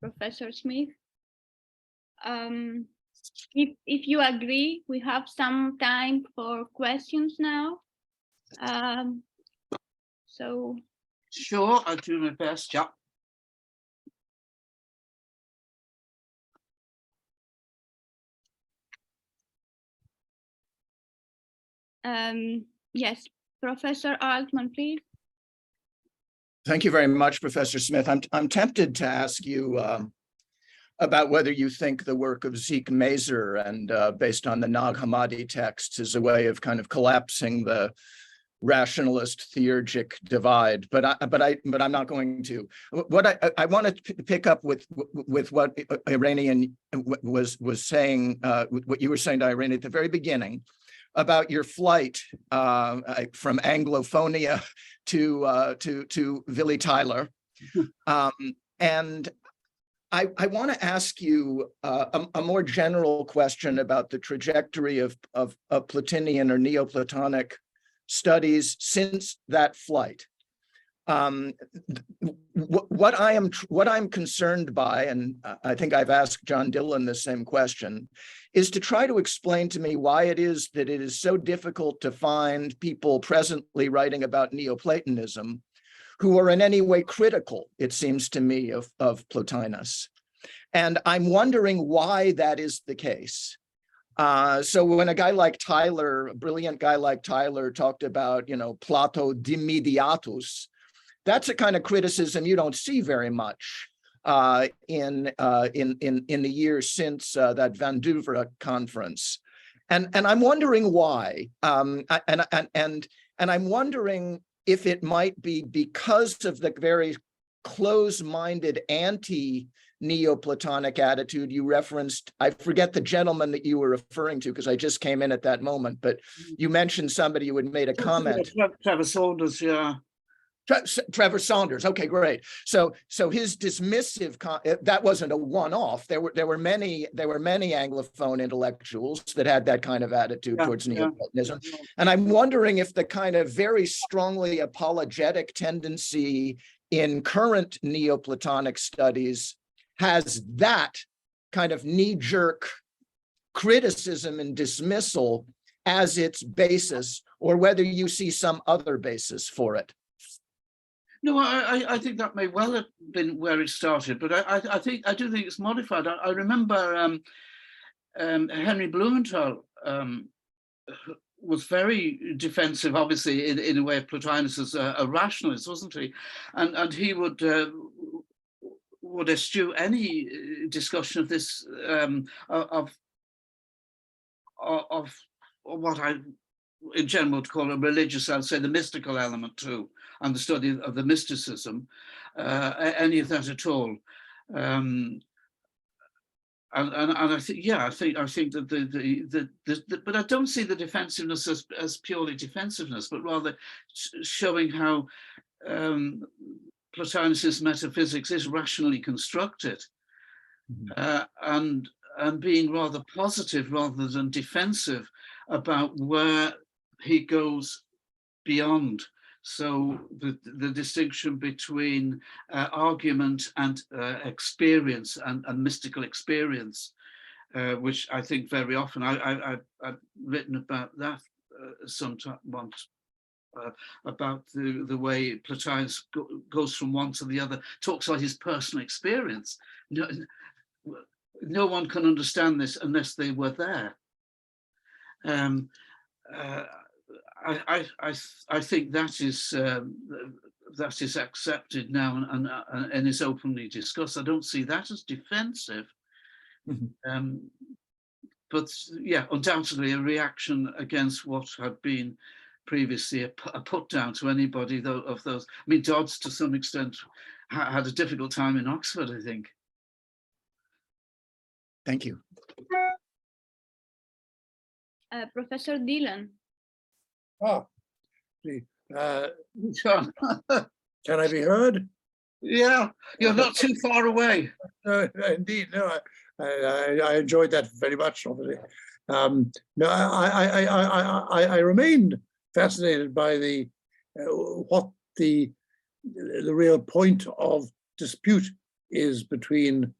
Professor Smith. If you agree, we have some time for questions now. So. Sure, I'll do my best, yeah. Yes, Professor Altman, please. Thank you very much, Professor Smith. I'm tempted to ask you about whether you think the work of Zeke Mazer and based on the Nag Hammadi texts is a way of kind of collapsing the rationalist theurgic divide, but I'm not going to. What I want to pick up with what Iranian was saying, what you were saying to Irene at the very beginning about your flight from Anglophonia to Willy Tyler, and I want to ask you a more general question about the trajectory of Platonian or Neoplatonic studies since that flight. What I'm concerned by, and I think I've asked John Dillon the same question, is to try to explain to me why it is that it is so difficult to find people presently writing about Neoplatonism who are in any way critical, it seems to me, of Plotinus. And I'm wondering why that is the case. So when a guy like Tyler, a brilliant guy like Tyler, talked about, Plato dimidiatus, that's a kind of criticism you don't see very much in the years since that Van Duvra conference, and I'm wondering why, and I'm wondering if it might be because of the very close-minded anti-Neoplatonic attitude you referenced. I forget the gentleman that you were referring to because I just came in at that moment, but you mentioned somebody who had made a comment. Trevor Saunders, yeah. Trevor Saunders. Okay, great. So his dismissive that wasn't a one-off. There were many Anglophone intellectuals that had that kind of attitude towards Neoplatonism, and I'm wondering if the kind of very strongly apologetic tendency in current Neoplatonic studies has that kind of knee-jerk criticism and dismissal as its basis, or whether you see some other basis for it. No, I think that may well have been where it started, but I do think it's modified. I remember Henry Blumenthal was very defensive, obviously, in a way of Plotinus as a rationalist, wasn't he? And he would eschew any discussion of this of what I in general would call a religious, I'd say the mystical element too, and the study of the mysticism, any of that at all. And I think, yeah, I think that but I don't see the defensiveness as purely defensiveness, but rather showing how Plotinus's metaphysics is rationally constructed, and being rather positive rather than defensive about where he goes beyond. So the distinction between argument and experience and mystical experience, which I think very often I've written about that once, about the way Plotinus goes from one to the other, talks about his personal experience. No one can understand this unless they were there. I think that is accepted now and is openly discussed. I don't see that as defensive, but yeah, undoubtedly a reaction against what had been previously a put down to anybody of those. I mean, Dodds to some extent had a difficult time in Oxford, I think. Thank you. Professor Dillon. Oh, John. can I be heard? Yeah, you're not too far away. Indeed, no, I enjoyed that very much. Obviously, no, I remained fascinated by the what the real point of dispute is between,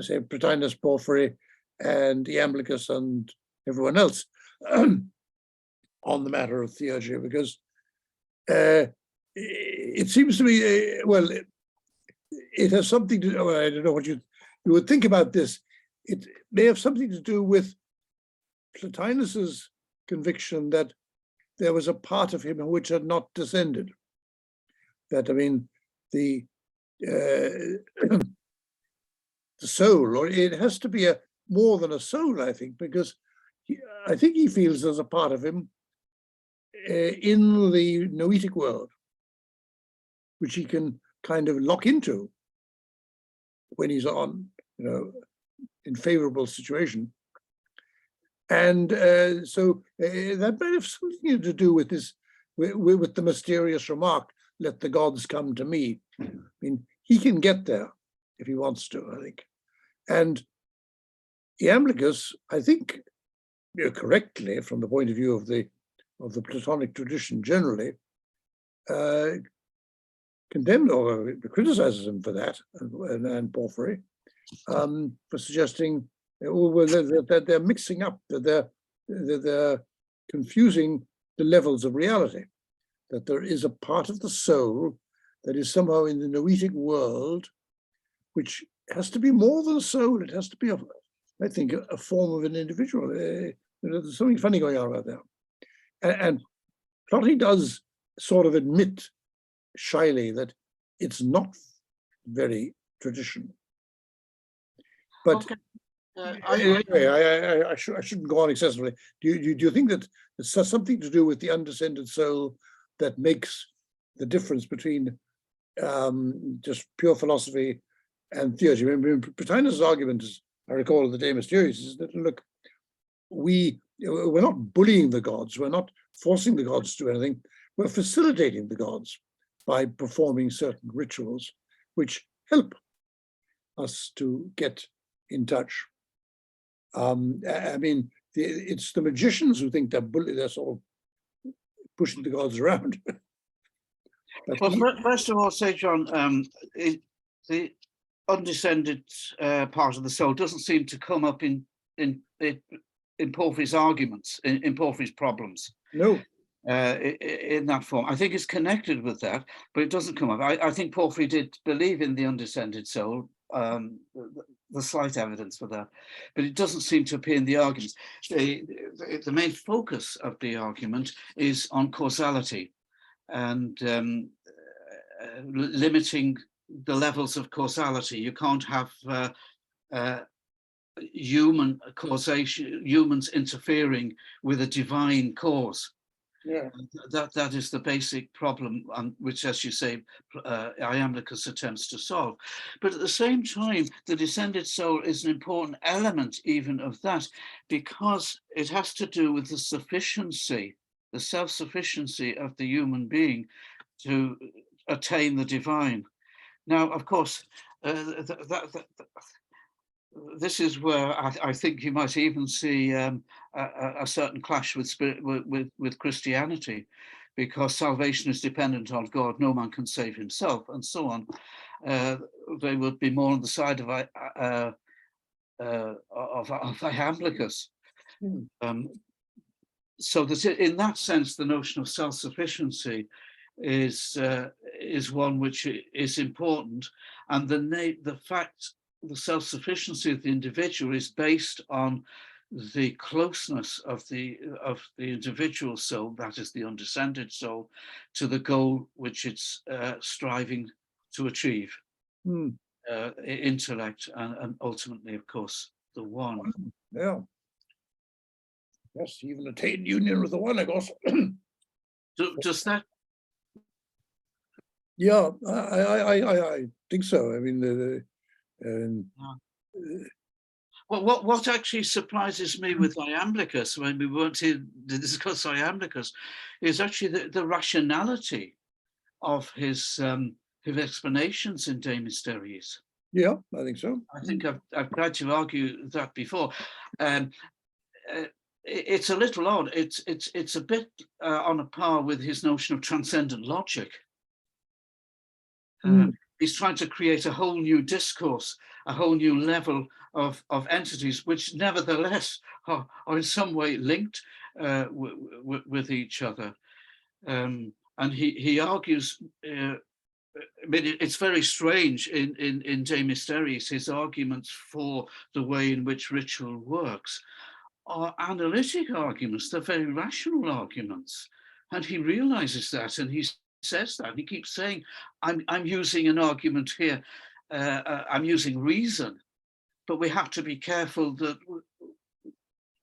say, Plotinus, Porphyry, and Iamblichus, and everyone else on the matter of theurgy, because it seems to me, well, it has something to do, I don't know what you would think about this. It may have something to do with Plotinus's conviction that there was a part of him which had not descended. That, I mean, the soul, or it has to be more than a soul, I think, because I think he feels there's a part of him in the noetic world, which he can kind of lock into when he's on, in favorable situation. And so that might have something to do with this, with the mysterious remark, "Let the gods come to me." I mean, he can get there if he wants to, I think. And Iamblichus, I think, correctly, from the point of view of the Platonic tradition generally, condemned or criticizes him for that, and Porphyry, for suggesting that they're mixing up, that they're confusing the levels of reality, that there is a part of the soul that is somehow in the noetic world, which has to be more than a soul. It has to be, I think, a form of an individual. There's something funny going on about that. And Plotty does sort of admit shyly that it's not very traditional. But Okay. anyway, I shouldn't go on excessively. Do you think that it's something to do with the undescended soul that makes the difference between just pure philosophy and theology? I mean, Plotinus' argument, as I recall, of the De Mysteriis, is that, look, we're not bullying the gods, we're not forcing the gods to do anything, we're facilitating the gods by performing certain rituals which help us to get in touch. I mean, it's the magicians who think they're sort of pushing the gods around. Well, first of all, say, John, the undescended part of the soul doesn't seem to come up in Porphyry's arguments, in Porphyry's problems. No. In that form. I think it's connected with that, but it doesn't come up. I think Porphyry did believe in the undescended soul, the slight evidence for that, but it doesn't seem to appear in the arguments. The main focus of the argument is on causality and limiting the levels of causality. You can't have human causation, humans interfering with a divine cause. Yeah. That is the basic problem, which, as you say, Iamblichus attempts to solve. But at the same time, the descended soul is an important element even of that, because it has to do with the sufficiency, the self-sufficiency of the human being to attain the divine. Now, of course, this is where I think you might even see a certain clash with Christianity, because salvation is dependent on God. No man can save himself, and so on. They would be more on the side of Iamblichus. So that in that sense, the notion of self-sufficiency is one which is important, and the fact. The self-sufficiency of the individual is based on the closeness of the individual soul, that is the undescended soul, to the goal which it's striving to achieve. Intellect and ultimately, of course, the one. Yeah. Yes, even attain union with the one, of course. Does that? Yeah, I think so. I mean, Well, what actually surprises me with Iamblichus, when we weren't here to discuss Iamblichus, is actually the rationality of his explanations in De Mysteriis. yeah, I think so. I think I've tried to argue that before. It's a little odd. It's a bit on a par with his notion of transcendent logic. He's trying to create a whole new discourse, a whole new level of entities, which nevertheless are in some way linked with each other. And he argues, I mean, it's very strange in De Mysteriis, his arguments for the way in which ritual works are analytic arguments, they're very rational arguments. And he realizes that, and he says that. He keeps saying, I'm using an argument here, I'm using reason, but we have to be careful that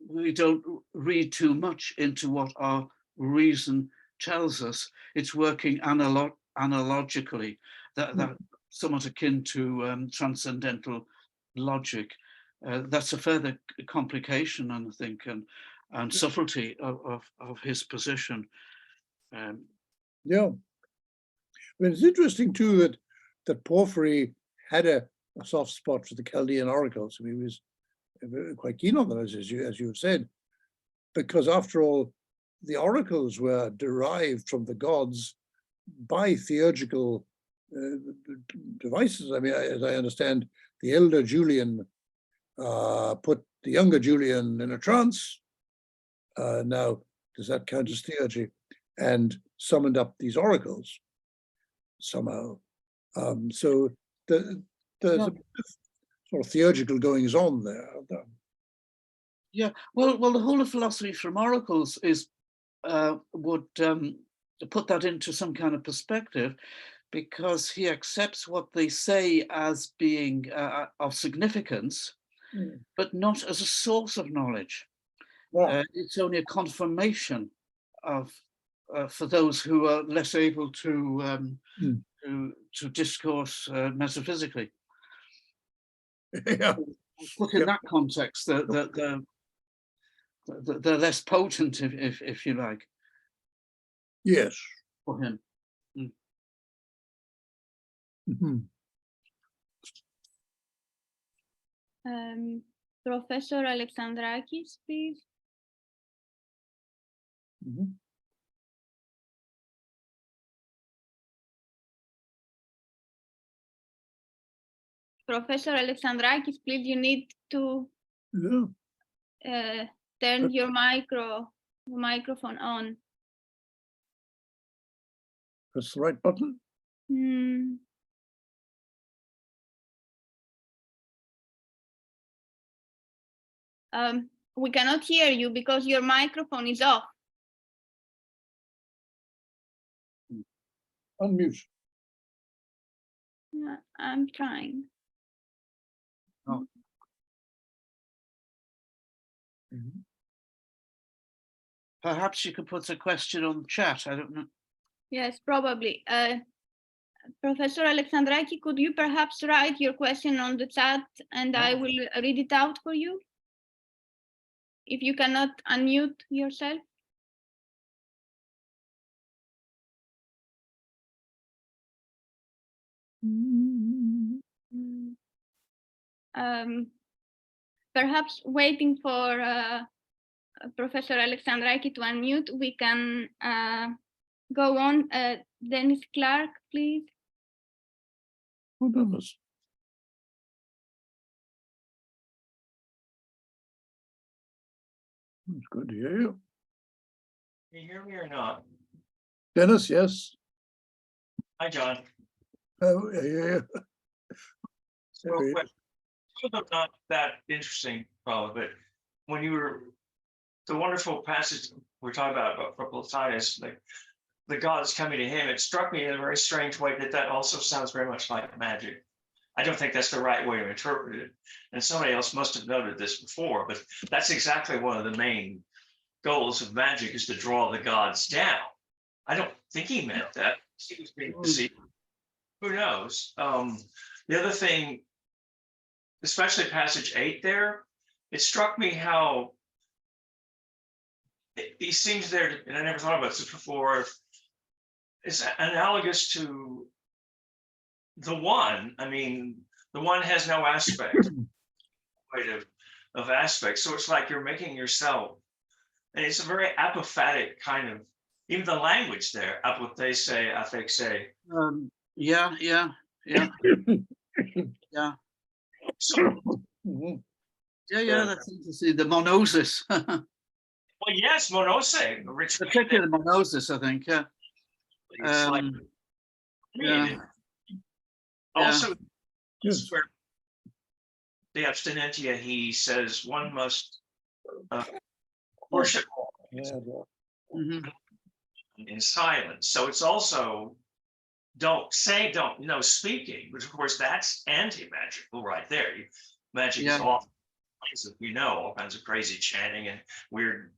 we don't read too much into what our reason tells us. It's working analogically, that somewhat akin to transcendental logic. That's a further complication, I think, and subtlety of his position. Yeah, I mean, it's interesting too that Porphyry had a soft spot for the Chaldean oracles. I mean, he was quite keen on them, as you have said, because after all, the oracles were derived from the gods by theurgical devices. I mean, as I understand, the elder Julian put the younger Julian in a trance. Now, does that count as theurgy? And summoned up these oracles somehow. So there's a bit of sort of theurgical goings on there. Yeah, well, the whole of philosophy from oracles is would put that into some kind of perspective, because he accepts what they say as being of significance, but not as a source of knowledge. Wow. It's only a confirmation of for those who are less able to discourse metaphysically. Yeah. Put in that context, they're less potent, if you like. Yes. For him. Professor Alexandrakis, please. Professor Alexandrakis, please, you need to turn your microphone on. Press the right button. We cannot hear you because your microphone is off. Unmute. I'm trying. Oh. Perhaps you could put a question on the chat. I don't know. Yes, probably. Professor Alexandrakis, could you perhaps write your question on the chat and I will read it out for you? If you cannot unmute yourself. Perhaps waiting for Professor Alexandrakis to unmute, we can go on. Dennis Clark, please. Oh, Dennis. It's good to hear you. Can you hear me or not? Dennis, yes. Hi, John. Oh, yeah. Real quick, not that interesting, probably, but when you were the wonderful passage we're talking about Plotinus, like the gods coming to him, it struck me in a very strange way that also sounds very much like magic. I don't think that's the right way to interpret it. And somebody else must have noted this before, but that's exactly one of the main goals of magic, is to draw the gods down. I don't think he meant that. He was being deceived. Who knows? The other thing, especially passage 8 there, it struck me how he seems there, and I never thought about this before, it's analogous to the one. I mean, the one has no aspect of aspects. So it's like you're making yourself, and it's a very apophatic kind of, even the language there, apothese, affexe. Yeah. Yeah. So, Yeah. That's interesting. The monosis, well, yes, monose, particularly the monosis, I think. Yeah. It's like, Yeah. also, Yes. where the abstinentia, he says one must worship Yeah. Mhm. in silence. So it's also speaking, which of course that's anti-magical right there. Magic is all kinds of, all kinds of crazy chanting and weird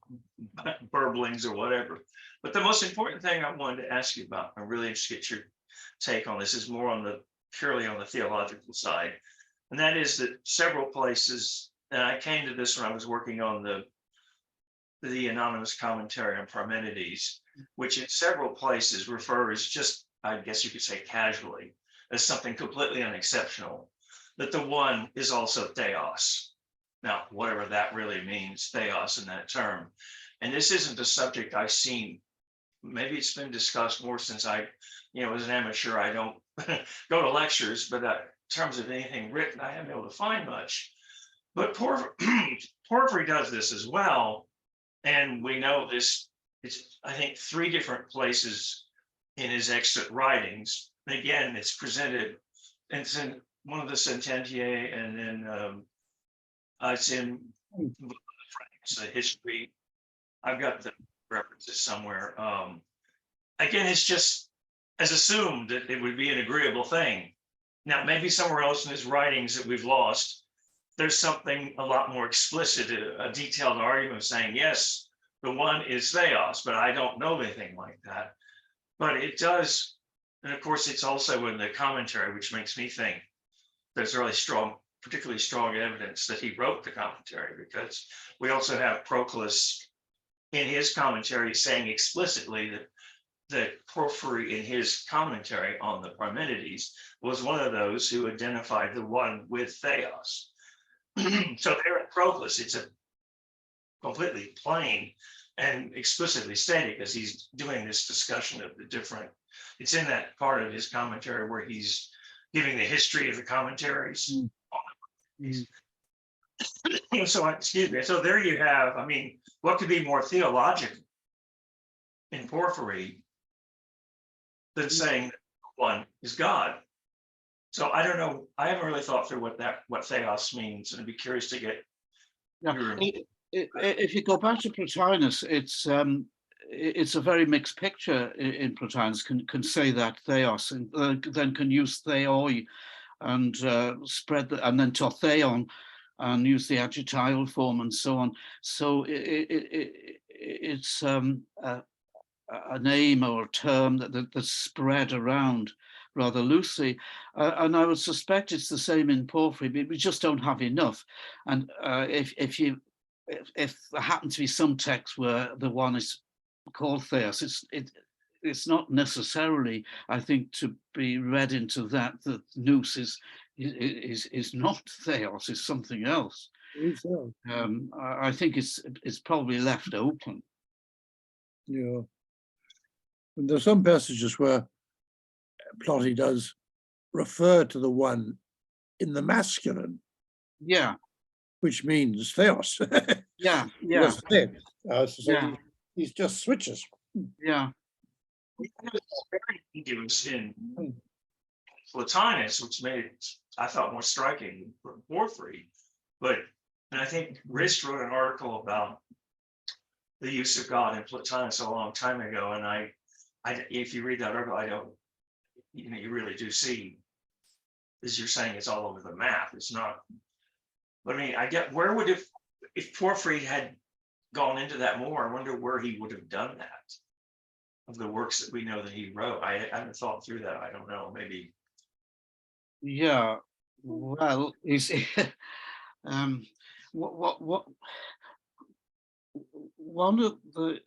burblings or whatever. But the most important thing I wanted to ask you about, I'm really interested to get your take on this, is more on the purely on the theological side. And that is that several places, and I came to this when I was working on the anonymous commentary on Parmenides, which in several places refers just, I guess you could say casually, as something completely unexceptional, that the one is also theos. Now, whatever that really means, theos in that term. And this isn't a subject I've seen. Maybe it's been discussed more since I, as an amateur, I don't go to lectures, but in terms of anything written, I haven't been able to find much. But Porphyry does this as well. And we know this, it's, I think, 3 different places in his extant writings. And again, it's presented, it's in one of the Sententiae, and then it's in the history. I've got the references somewhere. Again, it's just as assumed that it would be an agreeable thing. Now, maybe somewhere else in his writings that we've lost, there's something a lot more explicit, a detailed argument saying, yes, the one is theos, but I don't know anything like that. But it does, and of course, it's also in the commentary, which makes me think there's really strong, particularly strong evidence that he wrote the commentary, because we also have Proclus in his commentary saying explicitly that Porphyry in his commentary on the Parmenides was one of those who identified the one with theos. So there at Proclus, it's a completely plain and explicitly stated, because he's doing this discussion of the different, it's in that part of his commentary where he's giving the history of the commentaries. So, excuse me. So there you have, I mean, what could be more theological in Porphyry than saying that one is God? So I don't know. I haven't really thought through what theos means, and I'd be curious to get. If you go back to Plotinus, it's a very mixed picture in Plotinus. Can say that theos, and then can use theoi, and spread and then to theon, and use the adjectival form and so on. So it's a name or a term that's spread around rather loosely, and I would suspect it's the same in Porphyry, but we just don't have enough. And if there happen to be some texts where the one is called theos, it's not necessarily, I think, to be read into that nous is not theos, is something else. I think it's probably left open. Yeah. And there's some passages where Plotty does refer to the one in the masculine. Yeah. Which means theos. Yeah. He's just switches. Yeah. He was in Plotinus, which made it, I thought, more striking than Porphyry. And I think Rist wrote an article about the use of God in Plotinus a long time ago, and if you read that article, you really do see, as you're saying, it's all over the map. It's not. But I mean, I get where would if Porphyry had gone into that more, I wonder where he would have done that. the works that we know that he wrote. I haven't thought through that. I don't know. Maybe. Yeah, well, you see, what one of the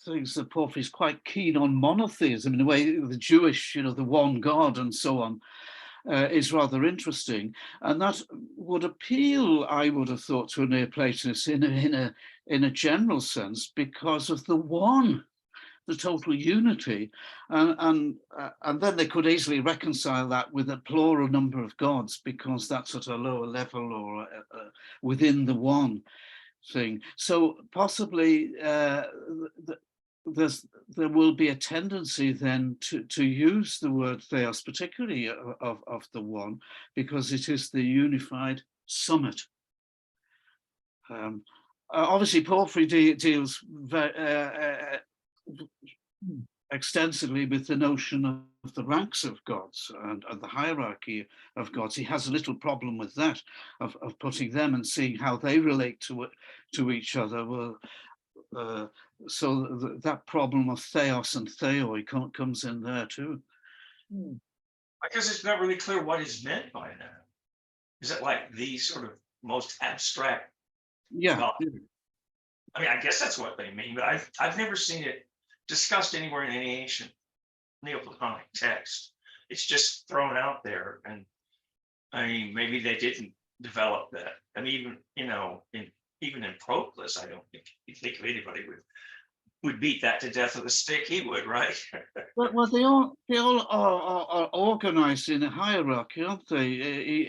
things that Porphyry is quite keen on monotheism, in a way, the Jewish, the one God and so on, is rather interesting, and that would appeal, I would have thought, to a Neoplatonist in a general sense, because of the one, the total unity, and then they could easily reconcile that with a plural number of gods, because that's at a lower level or within the one thing. So possibly there will be a tendency then to use the word theos, particularly of the one, because it is the unified summit. Obviously, Porphyry deals very extensively with the notion of the ranks of gods and the hierarchy of gods. He has a little problem with that, of putting them and seeing how they relate to each other. Well, so that problem of theos and theoi comes in there too. I guess it's not really clear what is meant by that. Is it like the sort of most abstract? Yeah. God? I mean, I guess that's what they mean, but I've never seen it discussed anywhere in any ancient Neoplatonic text. It's just thrown out there, and I mean, maybe they didn't develop that. And even even in Proclus, I don't think anybody would beat that to death with a stick. He would, right? Well, they all are organized in a hierarchy, aren't they?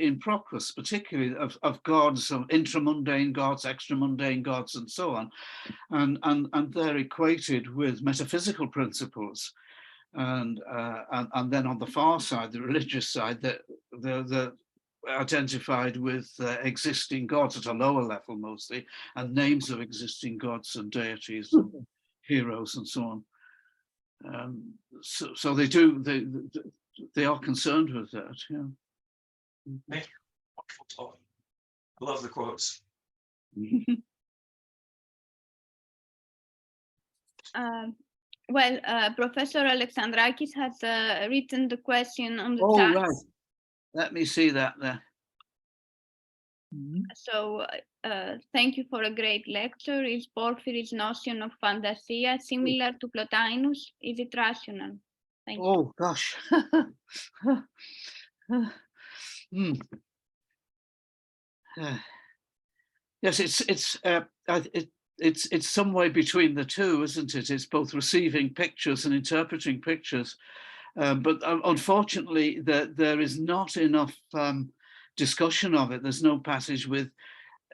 In Proclus, particularly of gods, of intramundane gods, extramundane gods, and so on, and they're equated with metaphysical principles, and then on the far side, the religious side, they're identified with existing gods at a lower level mostly, and names of existing gods and deities, and heroes, and so on. So they are concerned with that. Yeah. Thank you. Wonderful talk. I love the quotes. Well, Professor Alexandrakis has written the question on the Oh, chat. right. Let me see that there. So thank you for a great lecture. Is Porphyry's notion of fantasia similar to Plotinus? Is it rational? Thank you. Oh gosh. Yes, it's some way between the two, isn't it? It's both receiving pictures and interpreting pictures, but unfortunately, there is not enough discussion of it. There's no passage with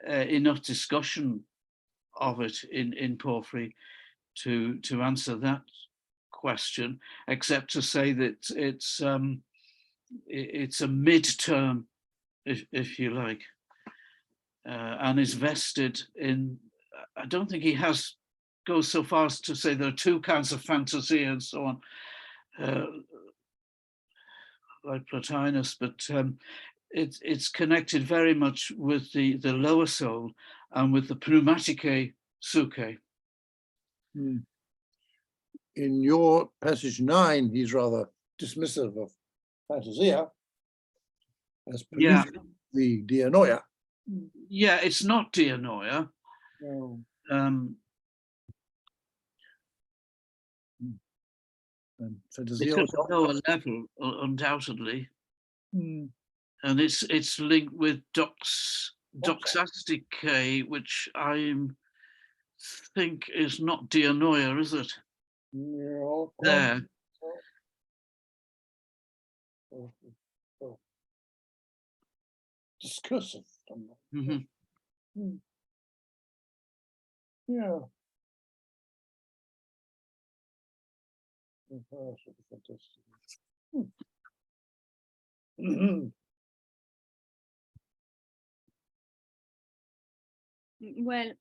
enough discussion of it in Porphyry to answer that question, except to say that it's a mid-term, if you like, and is vested in. I don't think he goes so far as to say there are two kinds of fantasy and so on, like Plotinus, but it's connected very much with the lower soul and with the pneumatike suke. In your passage 9, he's rather dismissive of fantasia as the dianoia. Yeah, it's not dianoia. No. It's at a lower level, undoubtedly, and it's linked with doxastike, which I think is not dianoia, is it? No. There. Discursive. Yeah. Well,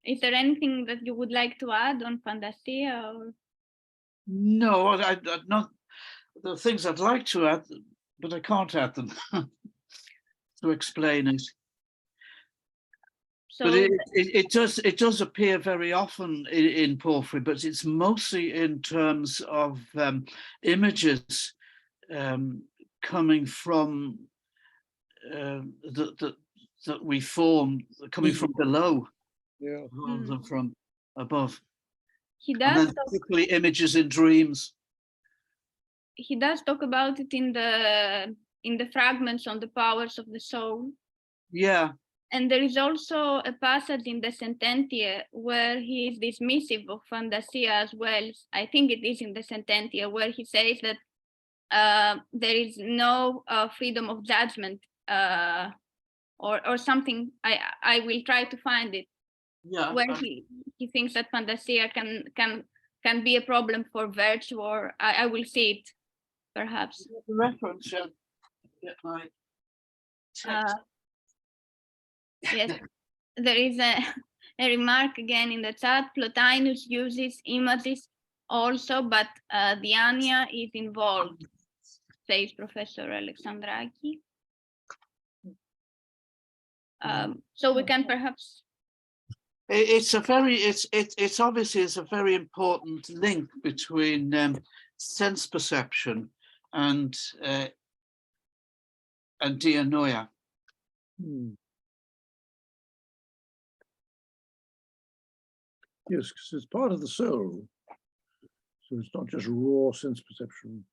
is there anything that you would like to add on fantasia? Or? No, I not. There are things I'd like to add, but I can't add them to explain it. So but it does appear very often in Porphyry, but it's mostly in terms of images coming from that we form coming from below Yeah. rather than from above. he And does then talk, particularly images in dreams. he does talk about it in the fragments on the powers of the soul. Yeah. And there is also a passage in the Sententia where he is dismissive of Fantasia as well. I think it is in the Sententia where he says that there is no freedom of judgment or something. I will try to find it. Yeah. Where he thinks that Fantasia can be a problem for virtue, or I will see it perhaps. The reference. Yeah, Yes, there is a remark again in the chat. Plotinus uses images also, but Diania is involved, says Professor Alexandraki. So we can perhaps. It's obviously a very important link between sense perception and dianoia. Yes, because it's part of the soul. So it's not just raw sense perception.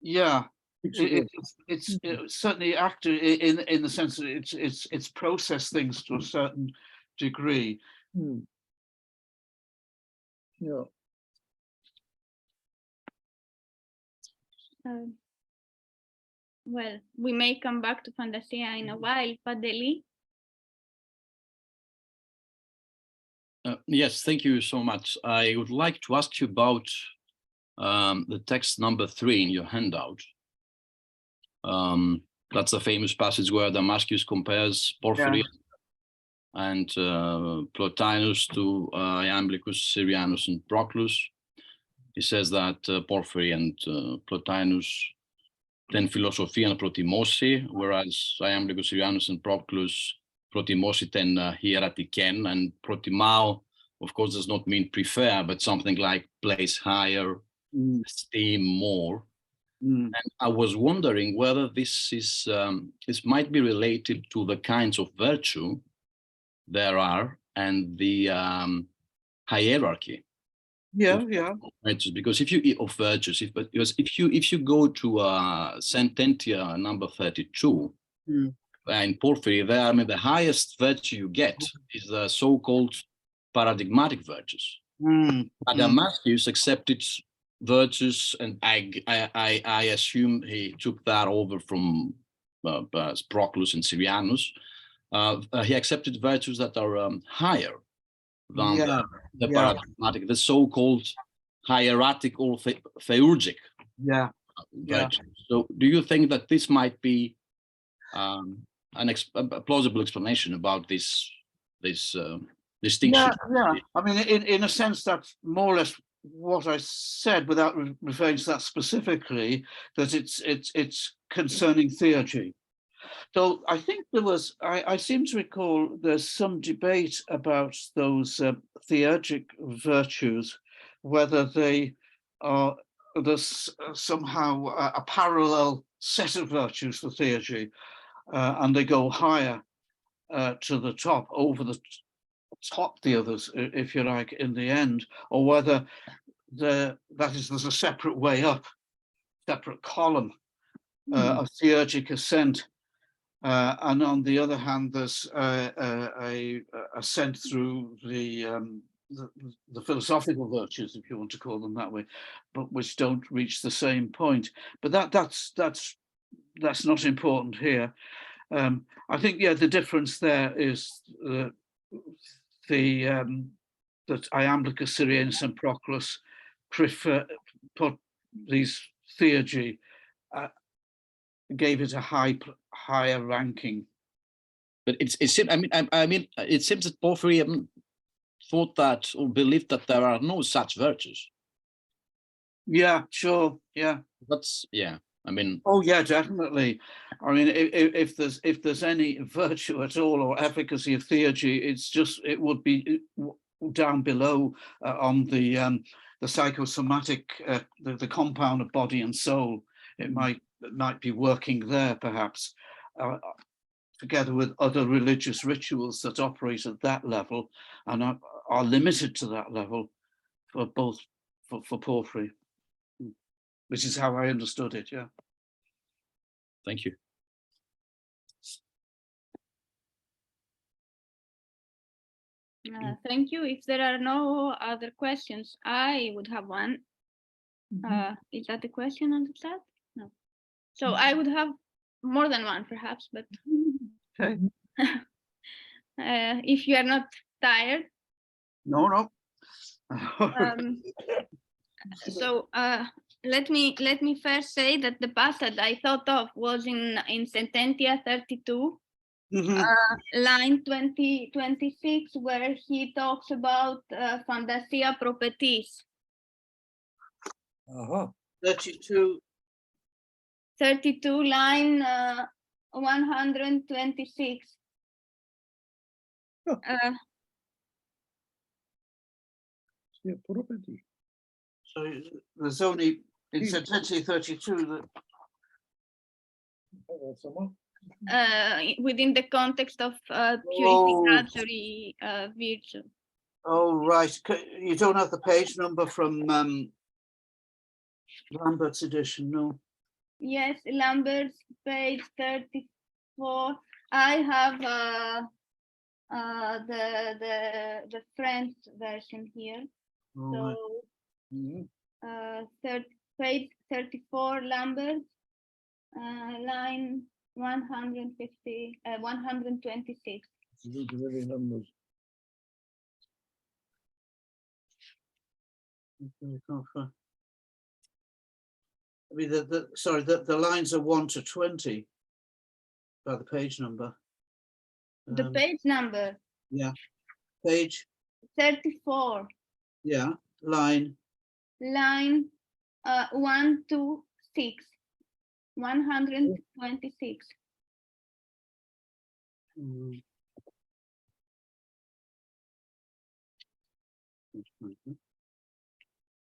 Yeah, it's certainly active in the sense that it's processed things to a certain degree. Yeah. Well, we may come back to Fantasia in a while, Padeli. Yes, thank you so much. I would like to ask you about the text number 3 in your handout. That's a famous passage where Damascus compares Porphyry and Plotinus to Iamblichus, Syrianus, and Proclus. He says that Porphyry and Plotinus ten philosophian protimosi, whereas Iamblichus, Syrianus, and Proclus protimosi ten hieratiken, and protimao, of course, does not mean prefer, but something like place higher, esteem more. And I was wondering whether this is this might be related to the kinds of virtue there are and the hierarchy. Yeah. Virtues, because if you of virtues, because if you go to Sententia number 32 in Porphyry, there, I mean, the highest virtue you get is the so-called paradigmatic virtues. Damascus accepted virtues, and I assume he took that over from Proclus and Syrianus. He accepted virtues that are higher than the paradigmatic, the so-called hieratic or theurgic virtues. So do you think that this might be a plausible explanation about this distinction? Yeah. I mean, in a sense, that's more or less what I said, without referring to that specifically, that it's concerning theurgy. So I think there was, I seem to recall there's some debate about those theurgic virtues, whether they are there's somehow a parallel set of virtues for theurgy, and they go higher to the top, over the top the others, if you like, in the end, or whether there's a separate way up, separate column of theurgic ascent. And on the other hand, there's a ascent through the philosophical virtues, if you want to call them that way, but which don't reach the same point. But that's not important here. I think, the difference there is that Iamblichus, Syrianus, and Proclus put these theurgy, gave it a higher ranking. But it seems that Porphyry thought that, or believed that there are no such virtues. Yeah, sure. Yeah. That's I mean, oh yeah, definitely. I mean, if there's any virtue at all or efficacy of theurgy, it would be down below on the psychosomatic, the compound of body and soul. It might be working there, perhaps, together with other religious rituals that operate at that level and are limited to that level for both for Porphyry, which is how I understood it. Yeah. thank you. Thank you. If there are no other questions, I would have one. Is that the question on the chat? No. So I would have more than one, perhaps, but Okay. if you are not tired. No. So let me first say that the passage I thought of was in Sententia 32. Line 26, where he talks about fantasia propetis. 32. 32, line 126. Yeah, property. So there's only in Sententia 32 that. Someone? Within the context of purificatory virtue. Oh, right. You don't have the page number from Lambert's edition, no? Yes, Lambert's page 34. I have the French version here. Oh, So page 34, Lambert, line 126. Numbers. I mean, the lines are 1 to 20 by the page number. The page number. Yeah, page 34. Yeah, line 126. 126.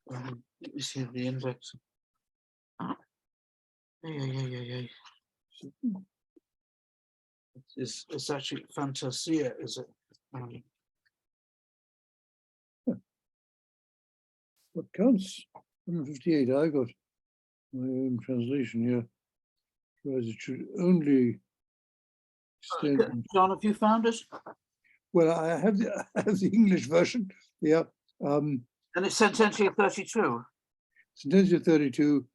Let me see the index. Yeah. It's actually fantasia, is it? What counts? 158. I got my own translation here. Whereas it should only extend. John, have you found it? Well, I have the English version. Yeah. And it's Sententia 32. Sententia 32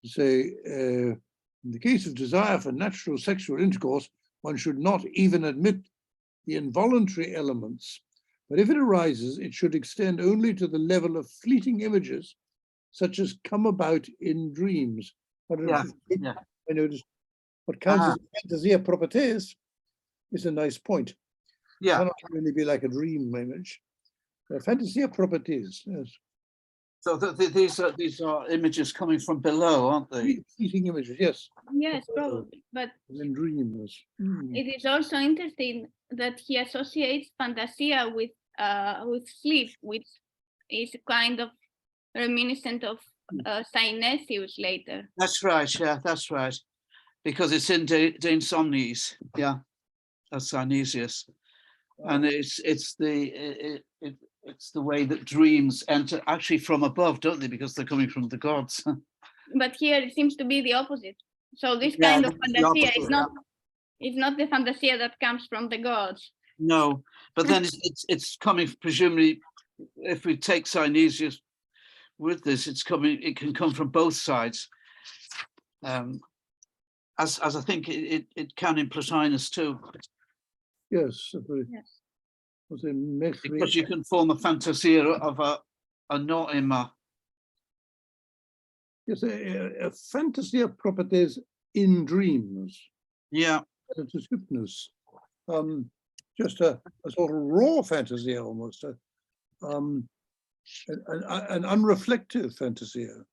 say, in the case of desire for natural sexual intercourse, one should not even admit the involuntary elements, but if it arises, it should extend only to the level of fleeting images, such as come about in dreams. Yeah. I noticed what counts as fantasia properties is a nice point. Yeah. It cannot really be like a dream image. Fantasia properties, yes. So these are images coming from below, aren't they? Fleeting images, yes. Yes, probably. But in dreams. It is also interesting that he associates fantasia with sleep, which is kind of reminiscent of Synesius later. That's right. Yeah, that's right. Because it's in De Insomniis. Yeah, that's Synesius, and it's the way that dreams enter actually from above, don't they? Because they're coming from the gods. But here it seems to be the opposite. So this kind of fantasia is not the fantasia that comes from the gods. No, but then it's coming presumably, if we take Synesius with this, it can come from both sides. As I think it can in Plotinus too. Yes. Because you can form a fantasia of a noema. Yes, a fantasia properties in dreams. Yeah. It's a hypnos. Just a sort of raw fantasia almost. An unreflective fantasia.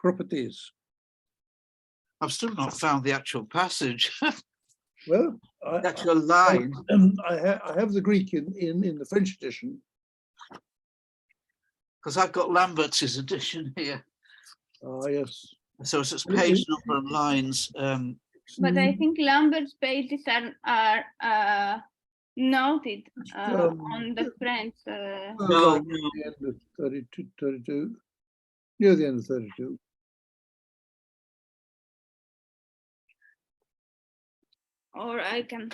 properties. I've still not found the actual passage, Well, the actual line. I have the Greek in the French edition. Because I've got Lambert's edition here. Ah, yes. So it's page number and lines. But I think Lambert's pages are noted on the French. No, Near the end of 32. Near the end of 32. Or I can.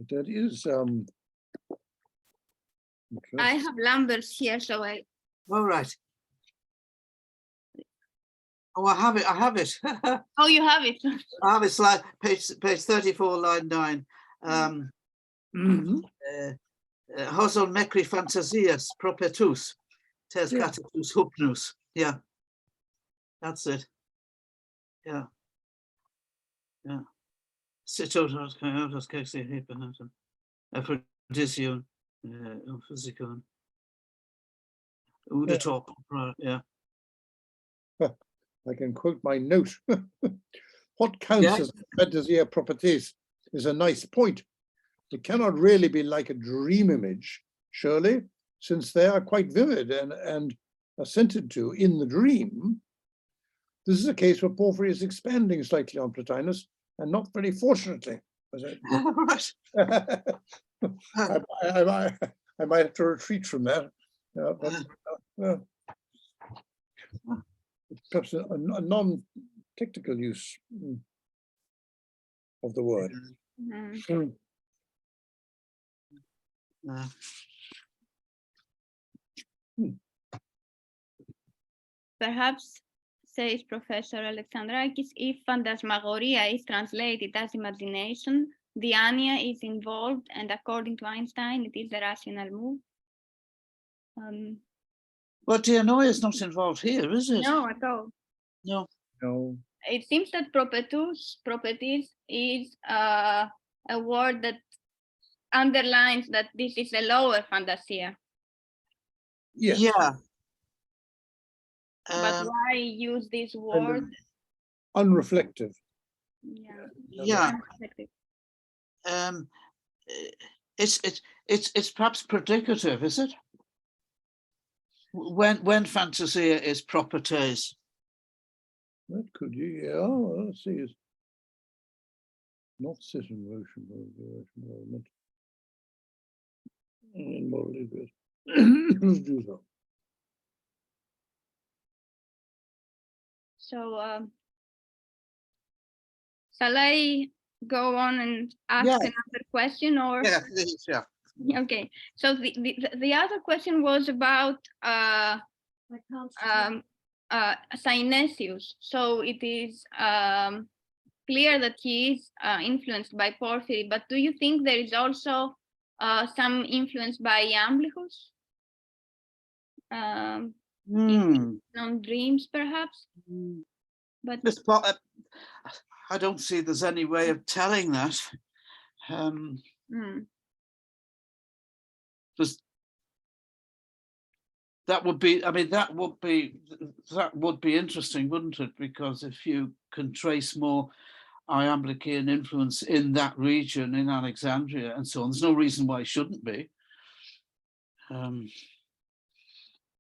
That is I have Lambert's here, so I. all right. Oh, I have it. I have it. Oh, you have it. I have it. Slide page 34, line 9. Hoson mecri fantasias propetus, tes Yeah. catatus hupnus. Yeah, that's it. Yeah. Yeah. Citotos coyotes kexi hypernatum. Aphrodisium, physicon. Udator. Yeah. I can quote my note. What counts as fantasia properties is a nice point. It cannot really be like a dream image, surely, since they are quite vivid and assented to in the dream. This is a case where Porphyry is expanding slightly on Plotinus, and not very fortunately. Right. I might have to retreat from that. Perhaps a non-technical use of the word. Mhm. Perhaps, says Professor Alexandrakis, if phantasmagoria is translated as imagination, the ania is involved, and according to Einstein, it is a rational move. But Dianoia is not involved here, is it? No, at all. No. No. It seems that properties is a word that underlines that this is a lower fantasia. Yes. Yeah. But why use this word? Unreflective. Yeah. Yeah. Unreflective. It's perhaps predicative, is it? When fantasia is properties. That could be, yeah. Well, let's see. It's not sit in motion, let's do so. So, shall I go on and ask another question, or? Yeah, please, yeah. Okay. So the other question was about Synesius. So it is clear that he is influenced by Porphyry, but do you think there is also some influence by Iamblichus? On dreams, perhaps? But I don't see there's any way of telling that. Because that would be, I mean, that would be interesting, wouldn't it? Because if you can trace more Iamblichian influence in that region, in Alexandria and so on, there's no reason why it shouldn't be.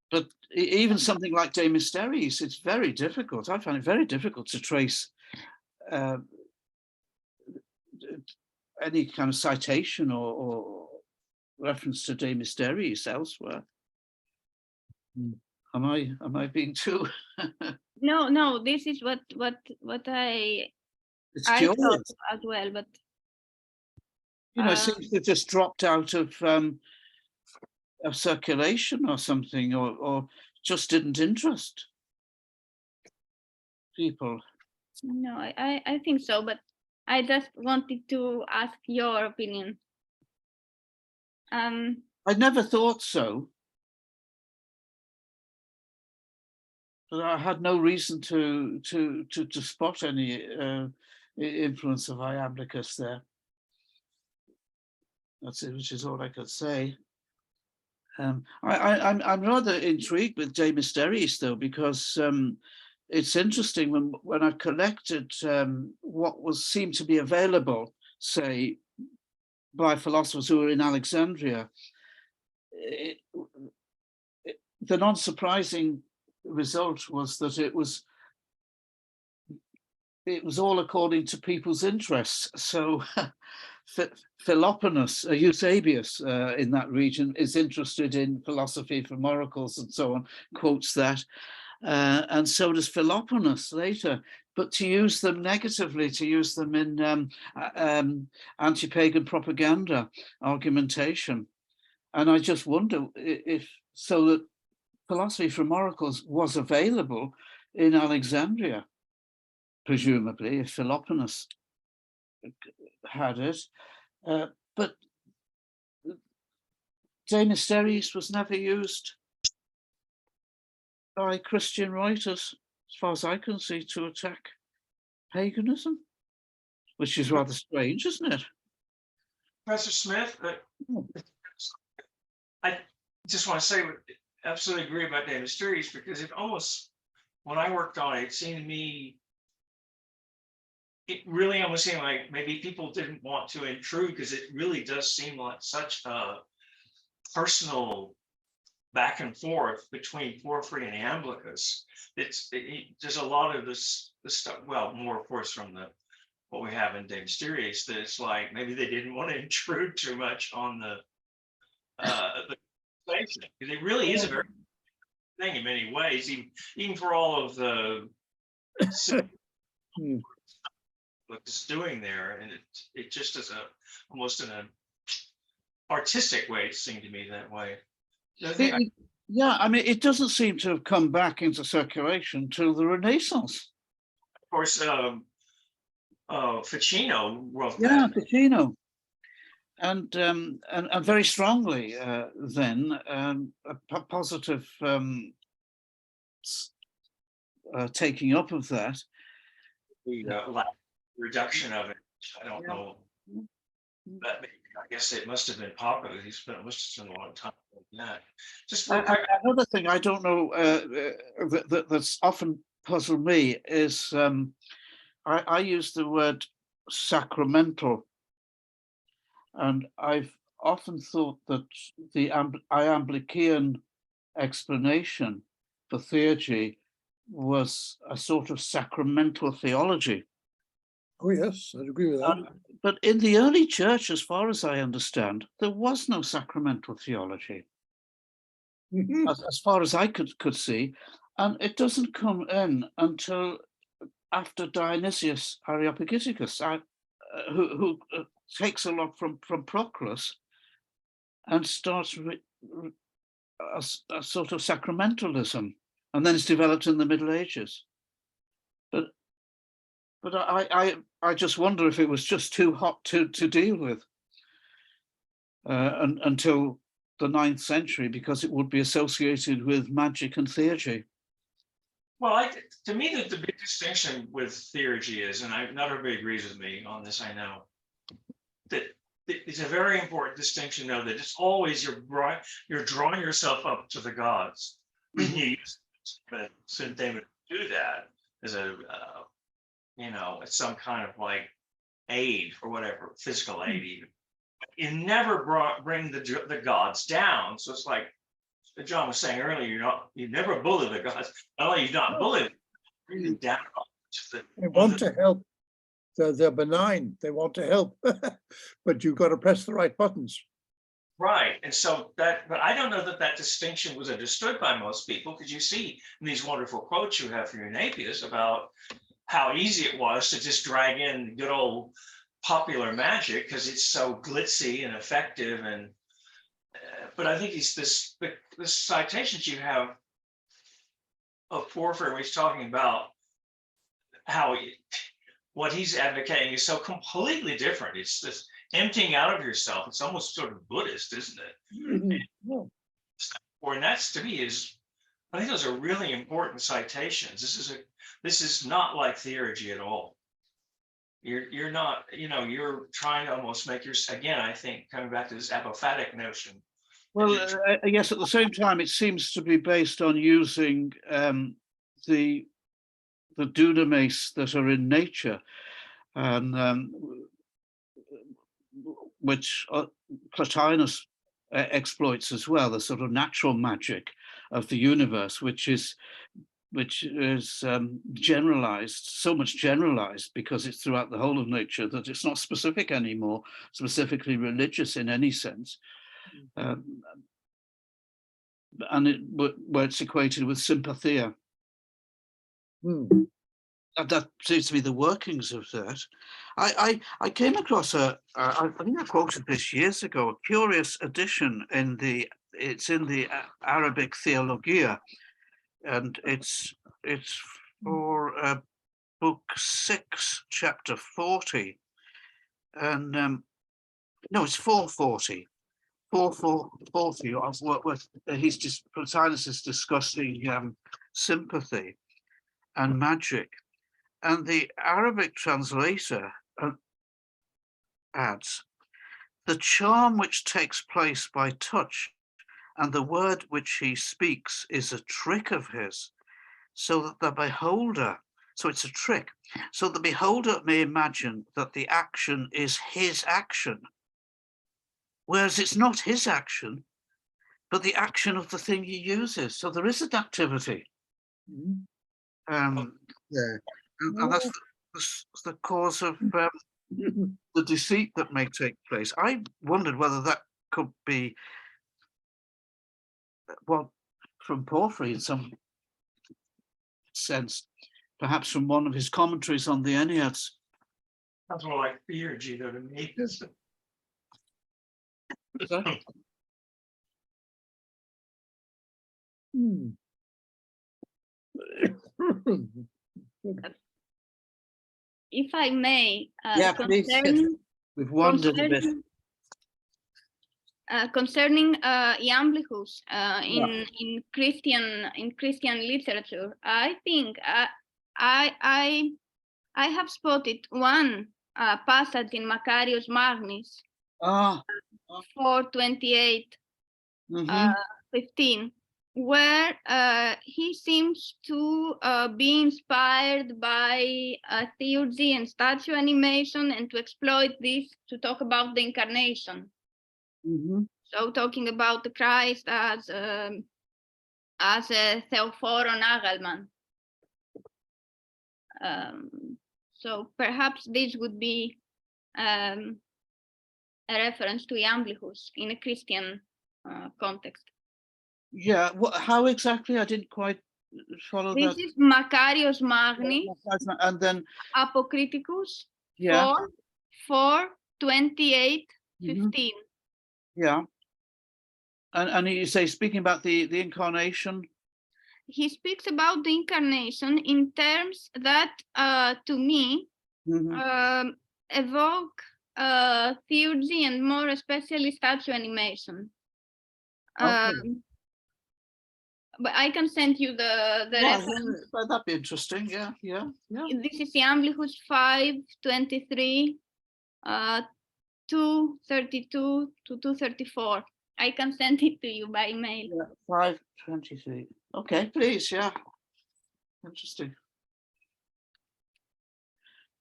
But even something like De Mysteris, it's very difficult. I find it very difficult to trace any kind of citation or reference to De Mysteris elsewhere. Am I being too? No. This is what I thought as well, but it seems to have just dropped out of circulation or something, or just didn't interest people. No, I think so, but I just wanted to ask your opinion. I never thought so, but I had no reason to spot any influence of Iamblichus there. That's it, which is all I could say. I'm rather intrigued with De Mysteriis, though, because it's interesting when I collected what seemed to be available, say, by philosophers who were in Alexandria. The non-surprising result was that it was all according to people's interests. So Philoponus, Eusebius in that region is interested in philosophy from oracles and so on, quotes that. And so does Philoponus later, but to use them negatively, to use them in anti-pagan propaganda, argumentation. And I just wonder if so that philosophy from oracles was available in Alexandria, presumably, if Philoponus had it. But De Mysteriis was never used by Christian writers, as far as I can see, to attack paganism, which is rather strange, isn't it? Professor Smith, I just want to say, absolutely agree about De Mysteriis, because it almost, when I worked on it, it seemed to me, it really almost seemed like maybe people didn't want to intrude, because it really does seem like such a personal back and forth between Porphyry and Iamblichus. There's a lot of this stuff, well, more of course from what we have in De Mysteriis, that it's like maybe they didn't want to intrude too much on the conversation, because it really is a very thing in many ways, even for all of the what it's doing there, and it just is almost in an artistic way, it seemed to me that way. Yeah, I mean, it doesn't seem to have come back into circulation till the Renaissance. Of course, Ficino wrote Yeah, that. Ficino. And very strongly then, a positive taking up of that. The reduction of it, I don't know. But I guess it must have been popular. It must have spent a long time doing that. Just another thing I don't know that's often puzzled me is I use the word sacramental, and I've often thought that the Iamblichian explanation for theurgy was a sort of sacramental theology. Oh yes, I'd agree with that. But in the early church, as far as I understand, there was no sacramental theology, as far as I could see, and it doesn't come in until after Dionysius Areopagiticus, who takes a lot from Proclus and starts a sort of sacramentalism, and then it's developed in the Middle Ages. But I just wonder if it was just too hot to deal with until the 9th century, because it would be associated with magic and theurgy. Well, to me, the big distinction with theurgy is, and not everybody agrees with me on this, I know, that it's a very important distinction, though, that it's always you're drawing yourself up to the gods. You use St. David to do that as a it's some kind of like aid or whatever, physical aid even. You never bring the gods down. So it's like John was saying earlier, you never bully the gods. Not only you've not bullied, bring them down. They want to help. They're benign. They want to help, but you've got to press the right buttons. Right, and so but I don't know that distinction was understood by most people, because you see in these wonderful quotes you have from Eunapius about how easy it was to just drag in good old popular magic because it's so glitzy and effective. And but I think this citations you have of Porphyry, where he's talking about how what he's advocating is so completely different. It's this emptying out of yourself. It's almost sort of Buddhist, isn't it? And that's, to me, I think those are really important citations. This is not like theurgy at all. You're not, you're trying to almost make again, I think, coming back to this apophatic notion Well, yes, at the same time, it seems to be based on using the dunamis that are in nature, and which Plotinus exploits as well, the sort of natural magic of the universe, which is generalized, so much generalized because it's throughout the whole of nature that it's not specific anymore, specifically religious in any sense. And where it's equated with sympathia. That seems to be the workings of that. I came across I think I quoted this years ago, a curious edition it's in the Arabic Theologia, and it's for book 6, chapter 40, and no, it's 440. 440. Plotinus is discussing sympathy and magic, and the Arabic translator adds, the charm which takes place by touch and the word which he speaks is a trick of his, so that the beholder, so it's a trick, so the beholder may imagine that the action is his action, whereas it's not his action, but the action of the thing he uses. So there is an activity. And that's the cause of the deceit that may take place. I wondered whether that could be, well, from Porphyry in some sense, perhaps from one of his commentaries on the Enneads. Sounds more like theurgy though to me. If I may, please. We've wandered a bit. Concerning Iamblichus in Christian literature, I think I have spotted one passage in Macarius Magnis 4:28-15, where he seems to be inspired by theurgy and statue animation, and to exploit this to talk about the incarnation. So talking about the Christ as a Theophoron Agalman. So perhaps this would be a reference to Iamblichus in a Christian context. Yeah, how exactly? I didn't quite follow that. This is Macarius Magni, and then Apocriticus, yeah, 4:28-15. Yeah. And you say, speaking about the incarnation? He speaks about the incarnation in terms that, to me, evoke theurgy and more especially statue animation. But I can send you the reference. That'd be interesting. Yeah. This is Iamblichus 5:23, 2:32-2:34. I can send it to you by email. Yeah, 5:23. Okay, please. Yeah. Interesting.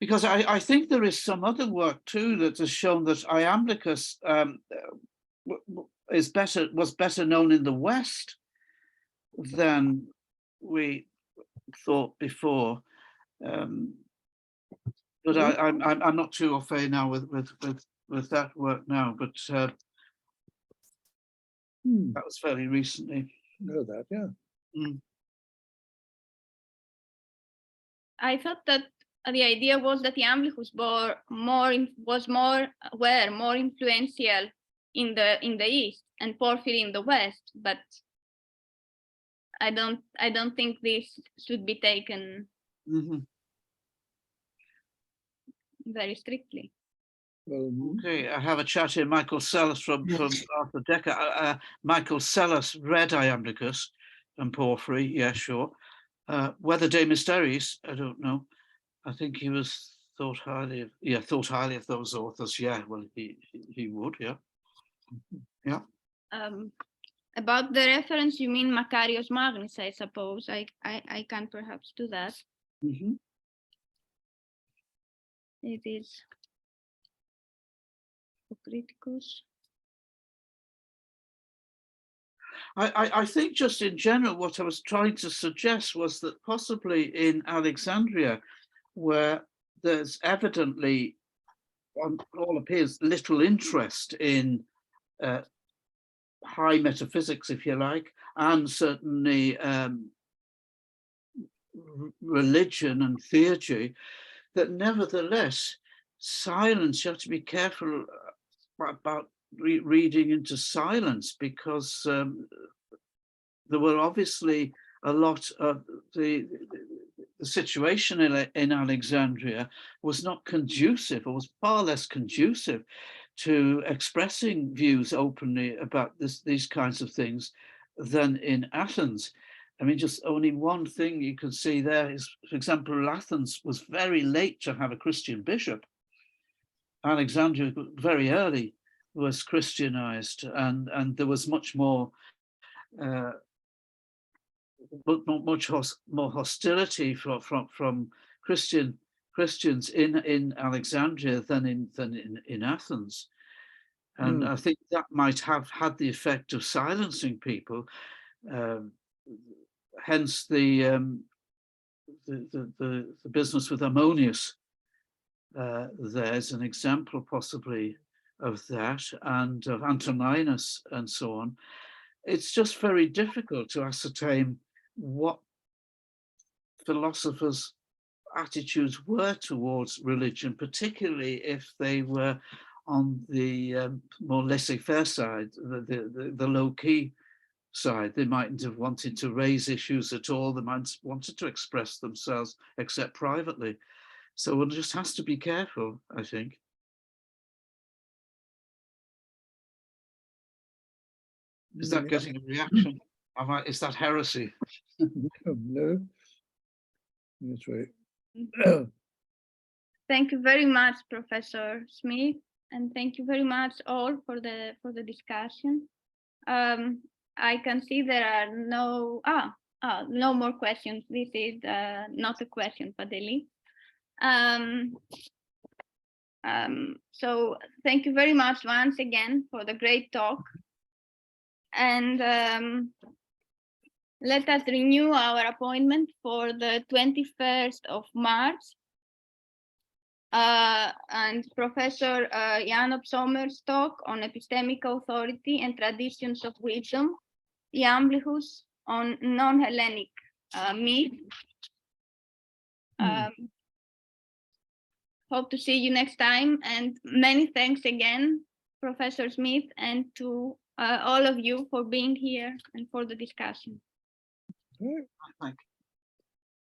Because I think there is some other work too that has shown that Iamblichus was better known in the West than we thought before. But I'm not too au fait now with that work now. But that was fairly recently. Know that, yeah. I thought that the idea was that Iamblichus were more influential in the East and Porphyry in the West, but I don't think this should be taken very strictly. Okay, I have a chat here. Michael Sellas from Bibliotheca. Michael Sellas read Iamblichus and Porphyry. Yeah, sure. Whether De Mysteris, I don't know. I think he was thought highly of those authors. Yeah, well, he would. Yeah. About the reference, you mean Macarius Magnus, I suppose. I can perhaps do that. Mhm. It is Criticus. I think just in general, what I was trying to suggest was that possibly in Alexandria, where there's evidently, on all appears, little interest in high metaphysics, if you like, and certainly religion and theurgy, that nevertheless, silence, you have to be careful about reading into silence, because there were obviously a lot of the situation in Alexandria was not conducive, or was far less conducive to expressing views openly about these kinds of things than in Athens. I mean, just only one thing you can see there is, for example, Athens was very late to have a Christian bishop. Alexandria very early was Christianized, and there was much more much more hostility from Christians in Alexandria than in Athens, and I think that might have had the effect of silencing people. Hence the business with Ammonius. There's an example possibly of that, and of Antoninus and so on. It's just very difficult to ascertain what philosophers' attitudes were towards religion, particularly if they were on the more laissez-faire side, the low-key side. They mightn't have wanted to raise issues at all. They might have wanted to express themselves, except privately. So one just has to be careful, I think. Is that getting a reaction? Is that heresy? No, that's right. Thank you very much, Professor Smith, and thank you very much all for the discussion. I can see there are no more questions. This is not a question, but a link. So thank you very much once again for the great talk. And let us renew our appointment for the 21st of March. And Professor Jakob Sommer's talk on epistemic authority and traditions of wisdom, Iamblichus on non-Hellenic myth. Hope to see you next time, and many thanks again, Professor Smith, and to all of you for being here and for the discussion. Thank you.